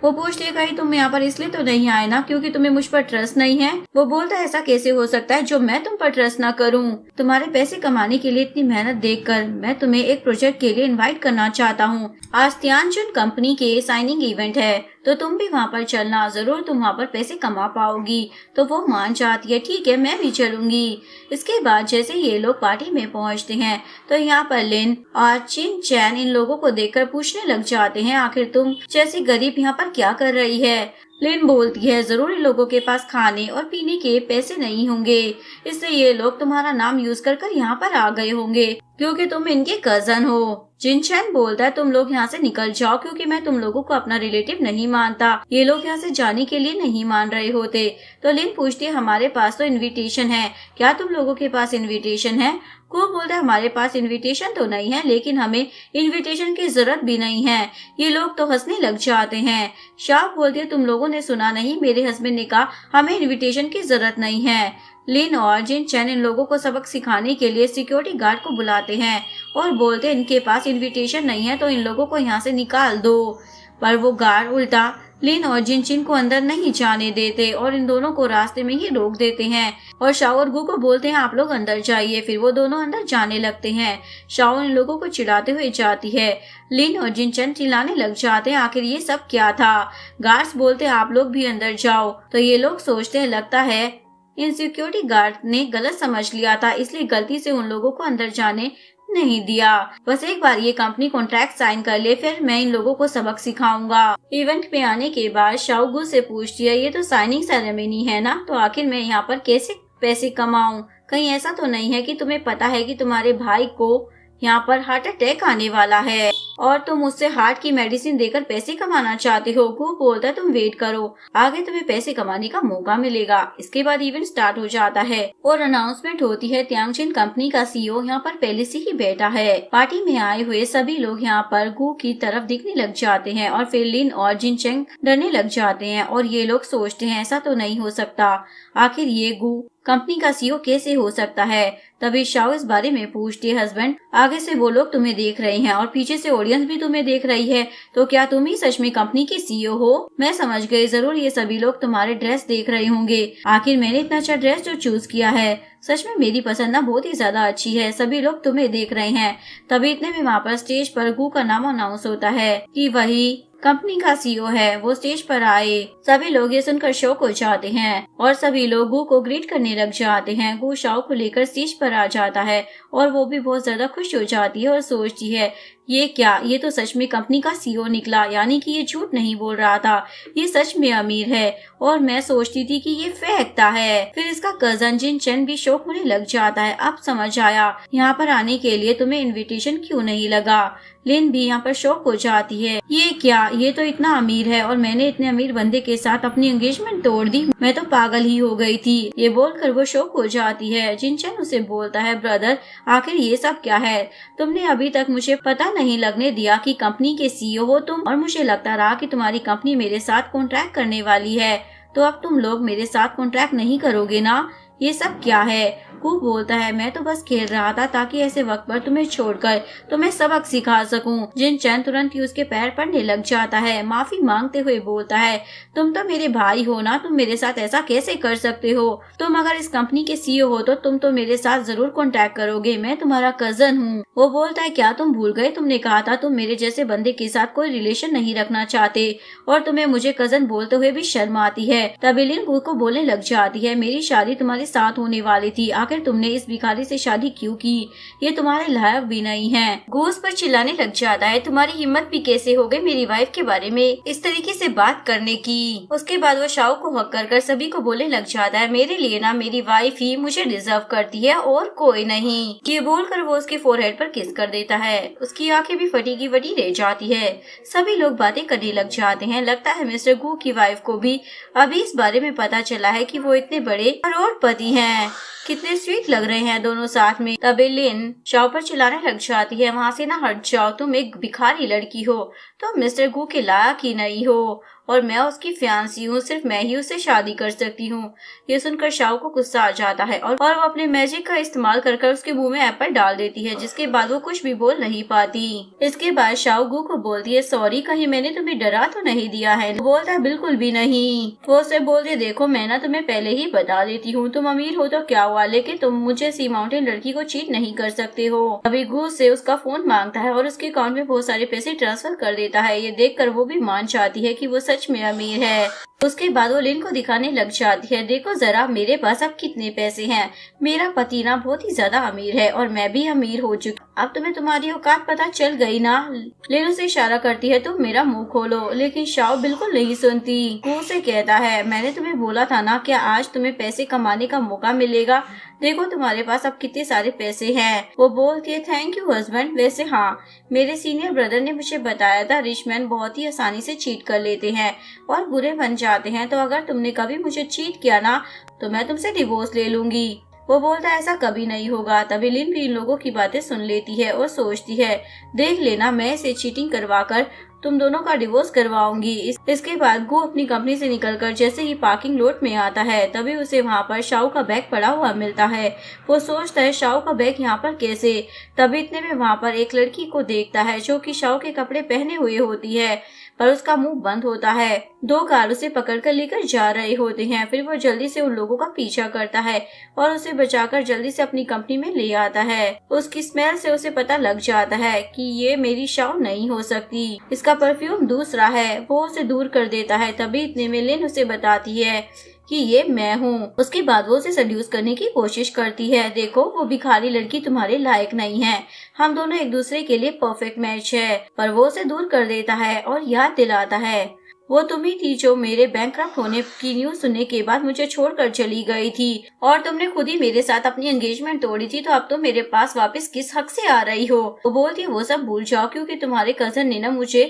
वो पूछती है, कहीं तुम यहाँ पर इसलिए तो नहीं आए ना क्योंकि तुम्हें मुझ पर ट्रस्ट नहीं है। वो बोलता है, ऐसा कैसे हो सकता है जो मैं तुम पर ट्रस्ट ना करूँ। तुम्हारे पैसे कमाने के लिए इतनी मेहनत देखकर मैं तुम्हें एक प्रोजेक्ट के लिए इनवाइट करना चाहता हूँ। आज तियानजुन कंपनी के साइनिंग इवेंट है तो तुम भी वहाँ पर चलना, जरूर तुम वहाँ पर पैसे कमा पाओगी। तो वो मान जाती है, ठीक है मैं भी चलूंगी। इसके बाद जैसे ये लोग पार्टी में पहुँचते हैं तो यहाँ पर लिन और चिन चैन इन लोगों को देखकर पूछने लग जाते हैं, आखिर तुम जैसी गरीब यहाँ पर क्या कर रही है। लिन बोलती है, जरूर इन लोगों के पास खाने और पीने के पैसे नहीं होंगे, इसलिए ये लोग तुम्हारा नाम यूज कर यहाँ पर आ गए होंगे क्योंकि तुम इनके कजन हो। जिनचैन बोलता है, तुम लोग यहाँ से निकल जाओ क्योंकि मैं तुम लोगों को अपना रिलेटिव नहीं मानता। ये लोग यहाँ से जाने के लिए नहीं मान रहे होते। तो लिन पूछती है, हमारे पास तो इनविटेशन है, क्या तुम लोगों के पास इनविटेशन है। को बोलता है, हमारे पास इनविटेशन तो नहीं है लेकिन हमें इनविटेशन की जरूरत भी नहीं है। ये लोग तो हंसने लग जाते हैं। शाह बोलती है, तुम लोगों ने सुना नहीं, मेरे हस्बैंड ने कहा हमें इनविटेशन की जरूरत नहीं है। लिन और जिन चैन इन लोगों को सबक सिखाने के लिए सिक्योरिटी गार्ड को बुलाते हैं और बोलते हैं, इनके पास इनविटेशन नहीं है तो इन लोगों को यहाँ से निकाल दो। पर वो गार्ड उल्टा लिन और जिनचिन को अंदर नहीं जाने देते और इन दोनों को रास्ते में ही रोक देते हैं और शाओ और गू को बोलते हैं, आप लोग अंदर जाइए। फिर वो दोनों अंदर जाने लगते हैं। शाओ इन लोगों को चिढ़ाते हुए जाती है। लिन और जिनचन चिल्लाने लग जाते हैं, आखिर ये सब क्या था। गार्ड्स बोलते हैं, आप लोग भी अंदर जाओ। तो ये लोग सोचते हैं, लगता है इन सिक्योरिटी गार्ड ने गलत समझ लिया था, इसलिए गलती से उन लोगों को अंदर जाने नहीं दिया। बस एक बार ये कंपनी कॉन्ट्रैक्ट साइन कर ले फिर मैं इन लोगों को सबक सिखाऊंगा। इवेंट में आने के बाद शाओ गू से पूछती है, ये तो साइनिंग सेरेमनी है ना, तो आखिर मैं यहाँ पर कैसे पैसे कमाऊं। कहीं ऐसा तो नहीं है कि तुम्हें पता है कि तुम्हारे भाई को यहाँ पर हार्ट अटैक आने वाला है और तुम उससे हार्ट की मेडिसिन देकर पैसे कमाना चाहते हो। गू बोलता है, तुम वेट करो, आगे तुम्हें पैसे कमाने का मौका मिलेगा। इसके बाद इवेंट स्टार्ट हो जाता है और अनाउंसमेंट होती है। तियांगजिन कंपनी का सीईओ यहाँ पर पहले से ही बैठा है। पार्टी में आए हुए सभी लोग यहाँ पर गू की तरफ दिखने लग जाते हैं और फिर लिन और जिनचेंग डरने लग जाते हैं और ये लोग सोचते हैं, ऐसा तो नहीं हो सकता, आखिर ये गू कंपनी का सीईओ कैसे हो सकता है। तभी शाओ इस बारे में पूछती है, हस्बैंड आगे से वो लोग तुम्हें देख रहे हैं और पीछे से ऑडियंस भी तुम्हें देख रही है, तो क्या तुम ही सच में कंपनी की सीईओ हो। मैं समझ गई, जरूर ये सभी लोग तुम्हारे ड्रेस देख रहे होंगे। आखिर मैंने इतना अच्छा ड्रेस जो चूज किया है, सच में मेरी पसंद ना बहुत ही ज्यादा अच्छी है, सभी लोग तुम्हें देख रहे हैं। तभी इतने में वहाँ पर स्टेज पर गू का नाम अनाउंस होता है कि वही कंपनी का सीईओ है। वो स्टेज पर आए, सभी लोग ये सुनकर शॉक हो जाते हैं और सभी लोग गू को ग्रीट करने लग जाते हैं। गू शाओ को लेकर स्टेज पर आ जाता है और वो भी बहुत ज्यादा खुश हो जाती है और सोचती है, ये क्या, ये तो सच में कंपनी का सीईओ निकला, यानी कि ये झूठ नहीं बोल रहा था, ये सच में अमीर है और मैं सोचती थी कि ये फेंकता है। फिर इसका कजन जिन चैन भी शौक होने लग जाता है। अब समझ आया यहाँ पर आने के लिए तुम्हें इनविटेशन क्यों नहीं लगा। लिन भी यहाँ पर शौक हो जाती है, ये क्या, ये तो इतना अमीर है और मैंने इतने अमीर बंदे के साथ अपनी एंगेजमेंट तोड़ दी, मैं तो पागल ही हो गई थी। ये बोलकर वो शौक हो जाती है। जिनचैन उसे बोलता है, ब्रदर आखिर ये सब क्या है, तुमने अभी तक मुझे पता नहीं लगने दिया कि कंपनी के सीईओ हो तुम, और मुझे लगता रहा कि तुम्हारी कंपनी मेरे साथ कॉन्ट्रैक्ट करने वाली है, तो अब तुम लोग मेरे साथ कॉन्ट्रैक्ट नहीं करोगे ना, ये सब क्या है। कू बोलता है, मैं तो बस खेल रहा था ताकि ऐसे वक्त पर तुम्हें छोड़कर तुम्हें सबक सिखा सकूं। जिन चैन तुरंत ही उसके पैर पड़ने लग जाता है, माफी मांगते हुए बोलता है, तुम तो मेरे भाई हो ना, तुम मेरे साथ ऐसा कैसे कर सकते हो, तुम अगर इस कंपनी के सीईओ हो तो तुम तो मेरे साथ जरूर कॉन्टैक्ट करोगे, मैं तुम्हारा कजन हूँ। वो बोलता है, क्या तुम भूल गए, तुमने कहा था तुम मेरे जैसे बंदे के साथ कोई रिलेशन नहीं रखना चाहते और तुम्हें मुझे कजन बोलते हुए भी शर्म आती है। तभी लिन गू को बोलने लग जाती है, मेरी शादी तुम्हारे तुम्हारे साथ होने वाली थी। आखिर तुमने इस भिखारी से शादी क्यों की? ये तुम्हारे लायक भी नहीं है। घूस पर चिल्लाने लग जाता है, तुम्हारी हिम्मत भी कैसे हो गई मेरी वाइफ के बारे में इस तरीके से बात करने की। उसके बाद वो शाओ को हक कर सभी को बोलने लग जाता है, मेरे लिए ना मेरी वाइफ ही मुझे डिजर्व करती है और कोई नहीं। ये बोलकर वो उसके फोरहेड पर किस कर देता है। उसकी आंखें भी फटी की फटी रह जाती है। सभी लोग बातें करने लग जाते हैं। लगता है मिस्टर गू की वाइफ को भी अभी इस बारे में पता चला है कि वो इतने बड़े करोड़पति हैं। कितने स्वीट लग रहे हैं दोनों साथ में। तभी लिन शाओ पर चिल्लाने लग जाती है, वहाँ से ना हट जाओ, तुम एक भिखारी लड़की हो, तुम मिस्टर गू के लायक ही नहीं हो और मैं उसकी फियांसी हूँ, सिर्फ मैं ही उससे शादी कर सकती हूँ। ये सुनकर शाओ को गुस्सा आ जाता है और वो अपने मैजिक का इस्तेमाल कर उसके मुंह में एप्पल डाल देती है, जिसके बाद वो कुछ भी बोल नहीं पाती। इसके बाद शाओ गू को बोलती है, सॉरी, कहीं मैंने तुम्हें डरा तो नहीं दिया है? बोलता है, बिल्कुल भी नहीं। वो उसे बोलती है, देखो मैं ना तुम्हें पहले ही बता देती हूँ, तुम अमीर हो तो क्या हुआ, लेकिन तुम मुझे सी माउंटेन लड़की को चीट नहीं कर सकते हो। अभी गू से उसका फोन मांगता है और उसके अकाउंट में बहुत सारे पैसे ट्रांसफर कर देता है। ये देखकर वो भी मान जाती है कि वो सच में अमीर है। उसके बाद वो लिन को दिखाने लग जाती है, देखो जरा मेरे पास अब कितने पैसे हैं, मेरा पति ना बहुत ही ज्यादा अमीर है और मैं भी अमीर हो चुकी, अब तुम्हें तुम्हारी औकात पता चल गई ना। लिन उसे इशारा करती है, तुम मेरा मुंह खोलो, लेकिन शाओ बिल्कुल नहीं सुनती। वो उसे कहता है, मैंने तुम्हें बोला था ना, क्या आज तुम्हें पैसे कमाने का मौका मिलेगा, देखो तुम्हारे पास अब कितने सारे पैसे हैं। वो बोलती है, थैंक यू हस्बैंड, वैसे हाँ, मेरे सीनियर ब्रदर ने मुझे बताया था रिच मैन बहुत ही आसानी से चीट कर लेते हैं और बुरे बन जाते हैं, तो अगर तुमने कभी मुझे चीट किया ना तो मैं तुमसे डिवोर्स ले लूंगी। वो बोलता है, ऐसा कभी नहीं होगा। तभी लिन भी इन लोगों की बातें सुन लेती है और सोचती है, देख लेना, मैं इसे चीटिंग करवाकर तुम दोनों का डिवोर्स करवाऊंगी। इसके बाद गो अपनी कंपनी से निकलकर जैसे ही पार्किंग लॉट में आता है, तभी उसे वहाँ पर शाओ का बैग पड़ा हुआ मिलता है। वो सोचता है, शाओ का बैग यहाँ पर कैसे? तभी इतने में वहाँ पर एक लड़की को देखता है जो कि शाओ के कपड़े पहने हुए होती है, पर उसका मुंह बंद होता है। दो कार उसे पकड़कर लेकर जा रहे होते हैं। फिर वो जल्दी से उन लोगों का पीछा करता है और उसे बचाकर जल्दी से अपनी कंपनी में ले आता है। उसकी स्मेल से उसे पता लग जाता है कि ये मेरी शाओ नहीं हो सकती, इसका परफ्यूम दूसरा है। वो उसे दूर कर देता है। तभी इतने में लिन उसे बताती है कि ये मैं हूँ। उसके बाद वो उसे सड्यूस करने की कोशिश करती है, देखो वो भिखारी लड़की तुम्हारे लायक नहीं है, हम दोनों एक दूसरे के लिए परफेक्ट मैच है। पर वो उसे दूर कर देता है और याद दिलाता है, वो तुम ही थी जो मेरे बैंकक्रप्ट होने की न्यूज सुनने के बाद मुझे छोड़कर चली गई थी और तुमने खुद ही मेरे साथ अपनी एंगेजमेंट तोड़ी थी, तो अब तुम मेरे पास वापस किस हक से आ रही हो? वो बोलती है, वो सब भूल जाओ, क्योंकि तुम्हारे कजन ने ना मुझे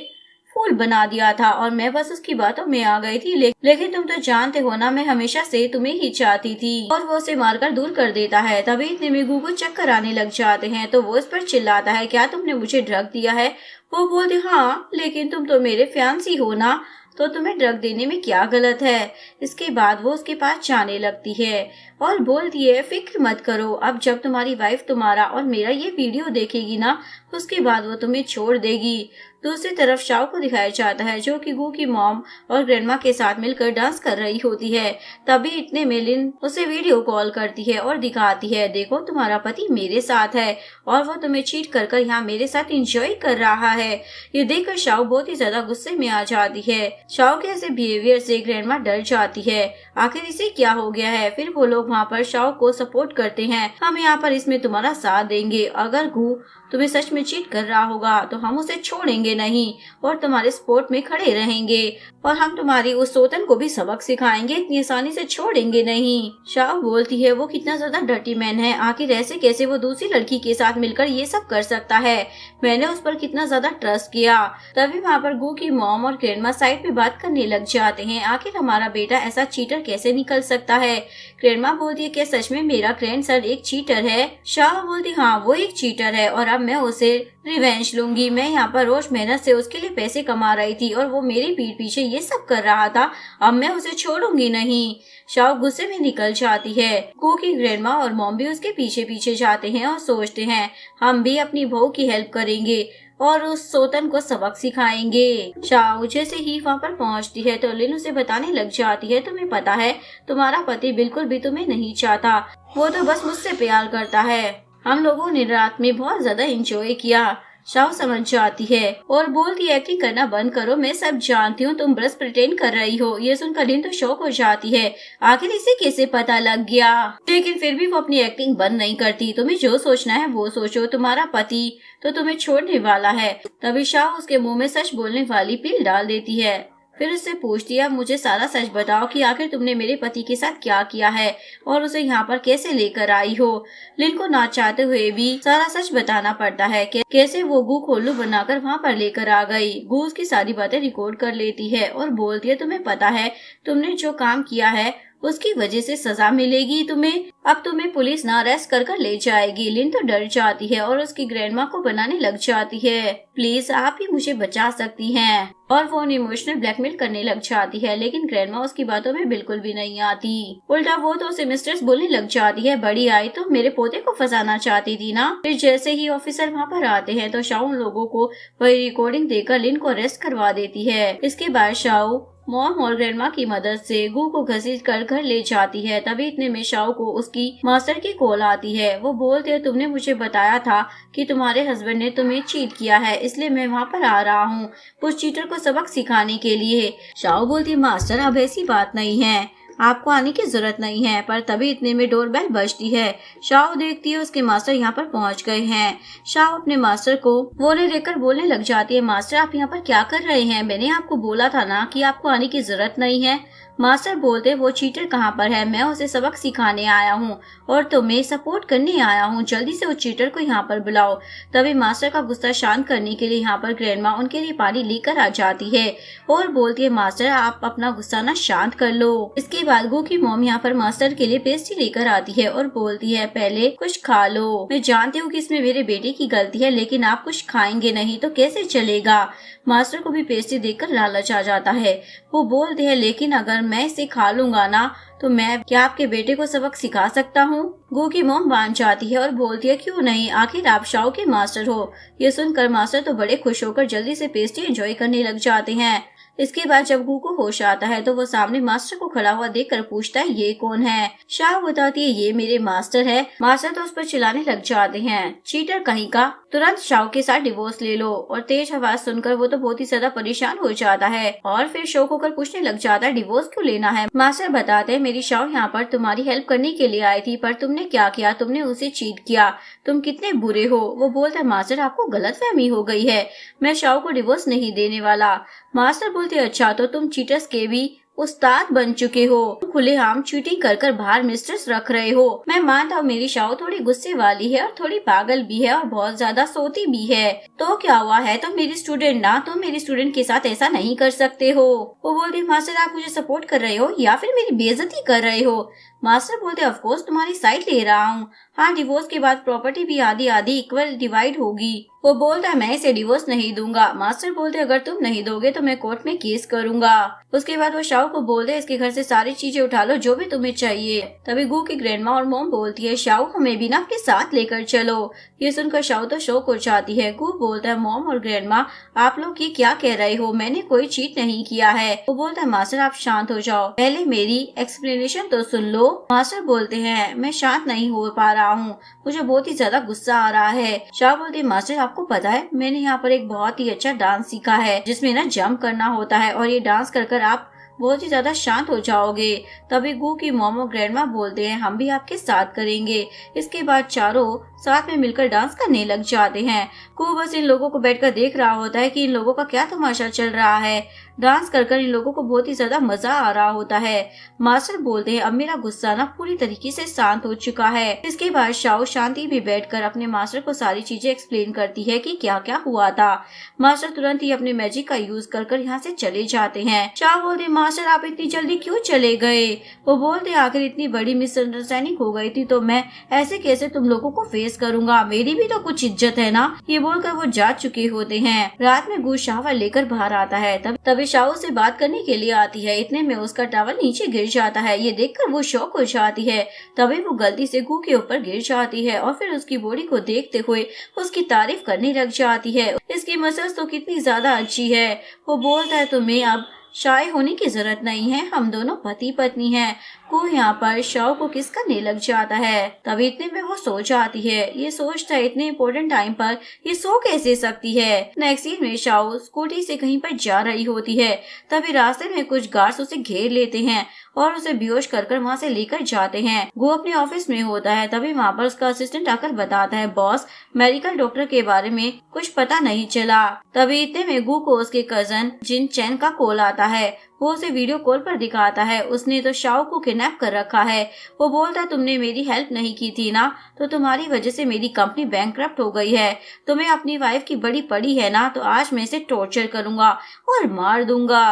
फूल बना दिया था और मैं बस उसकी बातों में आ गई थी, लेकिन तुम तो जानते हो ना, मैं हमेशा से तुम्हें ही चाहती थी। और वो उसे मारकर दूर कर देता है। तभी इतने में गू को चक्कर आने लग जाते हैं, तो वो इस पर चिल्लाता है, क्या तुमने मुझे ड्रग दिया है? वो बोलती, हाँ, लेकिन तुम तो मेरे फियांसी हो ना, तो तुम्हें ड्रग देने में क्या गलत है? इसके बाद वो उसके पास जाने लगती है और बोलती है, फिक्र मत करो, अब जब तुम्हारी वाइफ तुम्हारा और मेरा ये वीडियो देखेगी ना, उसके बाद वो तुम्हें छोड़ देगी। दूसरी तरफ शाओ को दिखाया जाता है जो कि गू की मॉम और ग्रैंडमा के साथ मिलकर डांस कर रही होती है। तभी इतने में लिन उसे वीडियो कॉल करती है और दिखाती है, देखो तुम्हारा पति मेरे साथ है और वो तुम्हें चीट कर यहाँ मेरे साथ एंजॉय कर रहा है। ये देखकर शाओ बहुत ही ज्यादा गुस्से में आ जाती है। शाओ के ऐसे बिहेवियर से ग्रैंडमा डर जाती है, आखिर इसे क्या हो गया है। फिर वो लोग वहाँ पर शाओ को सपोर्ट करते हैं, हम यहाँ पर इसमें तुम्हारा साथ देंगे, अगर गू तुम्हें सच में चीट कर रहा होगा तो हम उसे छोड़ेंगे नहीं और तुम्हारे सपोर्ट में खड़े रहेंगे और हम तुम्हारी उस सोतन को भी सबक सिखाएंगे, इतनी आसानी से छोड़ेंगे नहीं। शाओ बोलती है, वो कितना ज्यादा डर्टी मैन है, आखिर ऐसे कैसे वो दूसरी लड़की के साथ मिलकर ये सब कर सकता है, मैंने उस पर कितना ज्यादा ट्रस्ट किया। तभी वहाँ पर गू की मॉम और ग्रैंडमा साइड पे बात करने लग जाते हैं, आखिर हमारा बेटा ऐसा चीटर कैसे निकल सकता है? ग्रैंडमा बोलती है, क्या सच में मेरा ग्रैंडसन एक चीटर है? शाओ बोलती, हाँ वो एक चीटर है और अब मैं उसे रिवेंज लूंगी, मैं यहाँ पर रोज मेहनत से उसके लिए पैसे कमा रही थी और वो मेरी पीठ पीछे ये सब कर रहा था, अब मैं उसे छोड़ूंगी नहीं। शाओ गुस्से में निकल जाती है। गू की ग्रैंडमा और मॉम भी उसके पीछे पीछे जाते हैं और सोचते हैं, हम भी अपनी बहू की हेल्प करेंगे और उस सोतन को सबक सिखाएंगे। शाओ जैसे ही वहाँ पर पहुँचती है तो लिन उसे बताने लग जाती है, तुम्हें पता है तुम्हारा पति बिल्कुल भी तुम्हें नहीं चाहता, वो तो बस मुझसे प्यार करता है, हम लोगों ने रात में बहुत ज्यादा एंजॉय किया। शाओ समझ जाती है और बोलती है एक्टिंग करना बंद करो, मैं सब जानती हूँ, तुम बस प्रिटेंड कर रही हो। ये सुनकर लिन तो शॉक हो जाती है, आखिर इसे कैसे पता लग गया। लेकिन फिर भी वो अपनी एक्टिंग बंद नहीं करती। तुम्हें जो सोचना है वो सोचो, तुम्हारा पति तो तुम्हें छोड़ने वाला है। तभी शाओ उसके मुंह में सच बोलने वाली पिल डाल देती है। फिर उससे पूछती है, अब मुझे सारा सच बताओ कि आखिर तुमने मेरे पति के साथ क्या किया है और उसे यहाँ पर कैसे लेकर आई हो। लिन को ना चाहते हुए भी सारा सच बताना पड़ता है कि कैसे वो गू को उल्लू बनाकर वहाँ पर लेकर आ गई। गू उसकी सारी बातें रिकॉर्ड कर लेती है और बोलती है, तुम्हें पता है तुमने जो काम किया है उसकी वजह से सजा मिलेगी तुम्हें। अब तुम्हें पुलिस ना अरेस्ट कर ले जाएगी। लिन तो डर जाती है और उसकी ग्रैंडमा को बनाने लग जाती है, प्लीज आप ही मुझे बचा सकती हैं। और वो इमोशनल ब्लैकमेल करने लग जाती है, लेकिन ग्रैंडमा उसकी बातों में बिल्कुल भी नहीं आती। उल्टा वो तो उसे मिस्ट्रेस बोलने लग जाती है, बड़ी आई तो मेरे पोते को फंसाना चाहती थी ना। फिर जैसे ही ऑफिसर वहाँ पर आते हैं तो शाओ उन लोगों को वही रिकॉर्डिंग देकर लिन को अरेस्ट करवा देती है। इसके बाद शाओ मॉम और ग्रैंडमा की मदद से गू को घसीट कर घर ले जाती है। तभी इतने में शाओ को उसकी मास्टर की कॉल आती है। वो बोलते हैं, तुमने मुझे बताया था कि तुम्हारे हस्बैंड ने तुम्हें चीट किया है, इसलिए मैं वहाँ पर आ रहा हूँ उस चीटर को सबक सिखाने के लिए। शाओ बोलती है, मास्टर अब ऐसी बात नहीं है, आपको आने की जरूरत नहीं है। पर तभी इतने में डोरबेल बजती है। शाओ देखती है उसके मास्टर यहाँ पर पहुँच गए हैं। शाओ अपने मास्टर को फोन लेकर बोलने लग जाती है, मास्टर आप यहाँ पर क्या कर रहे हैं, मैंने आपको बोला था ना कि आपको आने की जरूरत नहीं है। मास्टर बोलते, वो चीटर कहाँ पर है, मैं उसे सबक सिखाने आया हूँ और तुम्हें सपोर्ट करने आया हूँ, जल्दी से उस चीटर को यहाँ पर बुलाओ। तभी मास्टर का गुस्सा शांत करने के लिए यहाँ पर ग्रैंडमा उनके लिए पानी लेकर आ जाती है और बोलती है, मास्टर आप अपना गुस्सा ना शांत कर लो। इसके बाद गू की मॉम यहाँ पर मास्टर के लिए पेस्ट्री लेकर आती है और बोलती है, पहले कुछ खा लो, मैं जानती हूँ कि इसमें मेरे बेटे की गलती है, लेकिन आप कुछ खाएंगे नहीं तो कैसे चलेगा। मास्टर को भी पेस्ट्री देखकर लालच आ जाता है। वो बोलते हैं, लेकिन अगर मैं इसे खा लूंगा ना तो मैं क्या आपके बेटे को सबक सिखा सकता हूँ। गू की मॉम मान जाती है और बोलती है, क्यों नहीं, आखिर आप शाओ के मास्टर हो। ये सुनकर मास्टर तो बड़े खुश होकर जल्दी से पेस्ट्री एंजॉय करने लग जाते हैं। इसके बाद जब गू को होश आता है तो वो सामने मास्टर को खड़ा हुआ देखकर पूछता है, ये कौन है। शाओ बताती है, ये मेरे मास्टर है। मास्टर तो उस पर चिल्लाने लग जाते हैं, चीटर कहीं का, तुरंत शाओ के साथ डिवोर्स ले लो। और तेज आवाज सुनकर वो तो बहुत ही ज्यादा परेशान हो जाता है और फिर शौक होकर पूछने लग जाता है, डिवोर्स क्यों लेना है। मास्टर बताते हैं, मेरी शाओ यहाँ पर तुम्हारी हेल्प करने के लिए आई थी, पर तुमने क्या किया, तुमने उसे चीट किया, तुम कितने बुरे हो। वो बोलता है, मास्टर आपको गलतफहमी हो गई है, मैं शाओ को डिवोर्स नहीं देने वाला। मास्टर बोलते, अच्छा तो तुम चीटर्स के भी उस्ताद बन चुके हो, खुलेआम चीटिंग कर कर बाहर मिस्ट्रेस रख रहे हो। मैं मानता हूँ मेरी शाओ थोड़ी गुस्से वाली है और थोड़ी पागल भी है और बहुत ज्यादा सोती भी है, तो क्या हुआ है, तो मेरी स्टूडेंट ना, तो मेरी स्टूडेंट के साथ ऐसा नहीं कर सकते हो। वो बोलती, मास्टर आप मुझे सपोर्ट कर रहे हो या फिर मेरी बेइज्जती कर रहे हो। मास्टर बोलते, ऑफ कोर्स तुम्हारी साइड ले रहा हूँ, हाँ डिवोर्स के बाद प्रॉपर्टी भी आधी आधी इक्वल डिवाइड होगी। वो बोलता है, मैं इसे डिवोर्स नहीं दूंगा। मास्टर बोलते, अगर तुम नहीं दोगे तो मैं कोर्ट में केस करूंगा। उसके बाद वो शाओ को बोलते, इसके घर से सारी चीजें उठा लो जो भी तुम्हें चाहिए। तभी गू की ग्रैंडमा और मॉम बोलती है, शाओ हमें भी ना अपने साथ लेकर चलो। ये सुनकर शाओ तो शौक हो जाती है। गू बोलता है, मॉम और ग्रैंडमा आप लोग ये क्या कह रहे हो, मैंने कोई चीट नहीं किया है। वो बोलता है, मास्टर आप शांत हो जाओ, पहले मेरी एक्सप्लेनेशन तो सुन लो। मास्टर बोलते हैं, मैं शांत नहीं हो पा रहा हूँ, मुझे बहुत ही ज्यादा गुस्सा आ रहा है। शाओ बोलती है, मास्टर आपको पता है मैंने यहाँ पर एक बहुत ही अच्छा डांस सीखा है जिसमें ना जंप करना होता है और ये डांस कर कर आप बहुत ही ज्यादा शांत हो जाओगे। तभी गू की मॉम और ग्रैंडमा बोलते हैं, हम भी आपके साथ करेंगे। इसके बाद चारों साथ में मिलकर डांस करने लग जाते हैं। गू बस इन लोगों को बैठकर देख रहा होता है कि इन लोगों का क्या तमाशा चल रहा है। डांस कर कर इन लोगों को बहुत ही ज्यादा मजा आ रहा होता है। मास्टर बोलते हैं, अब मेरा गुस्सा ना पूरी तरीके से शांत हो चुका है। इसके बाद शाओ शांति में बैठकर अपने मास्टर को सारी चीजें एक्सप्लेन करती है कि क्या क्या हुआ था। मास्टर तुरंत ही अपने मैजिक का यूज कर कर यहाँ से चले जाते हैं। शाओ बोलते, मास्टर आप इतनी जल्दी क्यों चले गए। वो बोलते, आखिर इतनी बड़ी मिसअंडरस्टैंडिंग हो गई थी तो मैं ऐसे कैसे तुम लोगों को फेस करूंगा, मेरी भी तो कुछ इज्जत है ना। ये बोलकर वो जा चुके होते हैं। रात में गू शावर लेकर बाहर आता है। तभी शाओ से बात करने के लिए आती है। इतने में उसका टावल नीचे गिर जाता है। ये देखकर वो शॉक हो जाती है। तभी वो गलती से गू के ऊपर गिर जाती है और फिर उसकी बॉडी को देखते हुए उसकी तारीफ करने लग जाती है। इसकी मसल्स तो कितनी ज्यादा अच्छी है। वो बोलता है, तुम्हें अब शाय होने की जरूरत नहीं है, हम दोनों पति पत्नी हैं। को यहाँ पर शाओ को किस करने लग जाता है। तभी इतने में वो सो जाती है। ये सोचता है इतने इम्पोर्टेंट टाइम पर ये सो कैसे सकती है। नेक्स्ट सीन में शाओ स्कूटी से कहीं पर जा रही होती है। तभी रास्ते में कुछ गार्ड्स उसे घेर लेते हैं और उसे बेहोश कर वहाँ से लेकर जाते हैं। वो अपने ऑफिस में होता है। तभी वहाँ पर उसका असिस्टेंट आकर बताता है, बॉस मेडिकल डॉक्टर के बारे में कुछ पता नहीं चला। तभी इतने में गु को उसके कजन जिन चैन का कॉल आता है। वो उसे वीडियो कॉल पर दिखाता है उसने तो शाओ को किडनैप कर रखा है। वो बोलता है तुमने मेरी हेल्प नहीं की थी ना, तो तुम्हारी वजह से मेरी कंपनी बैंकक्रप्ट हो गई है। तुम्हें अपनी वाइफ की बड़ी पड़ी है ना, तो आज मैं इसे टॉर्चर करूंगा और मार दूंगा।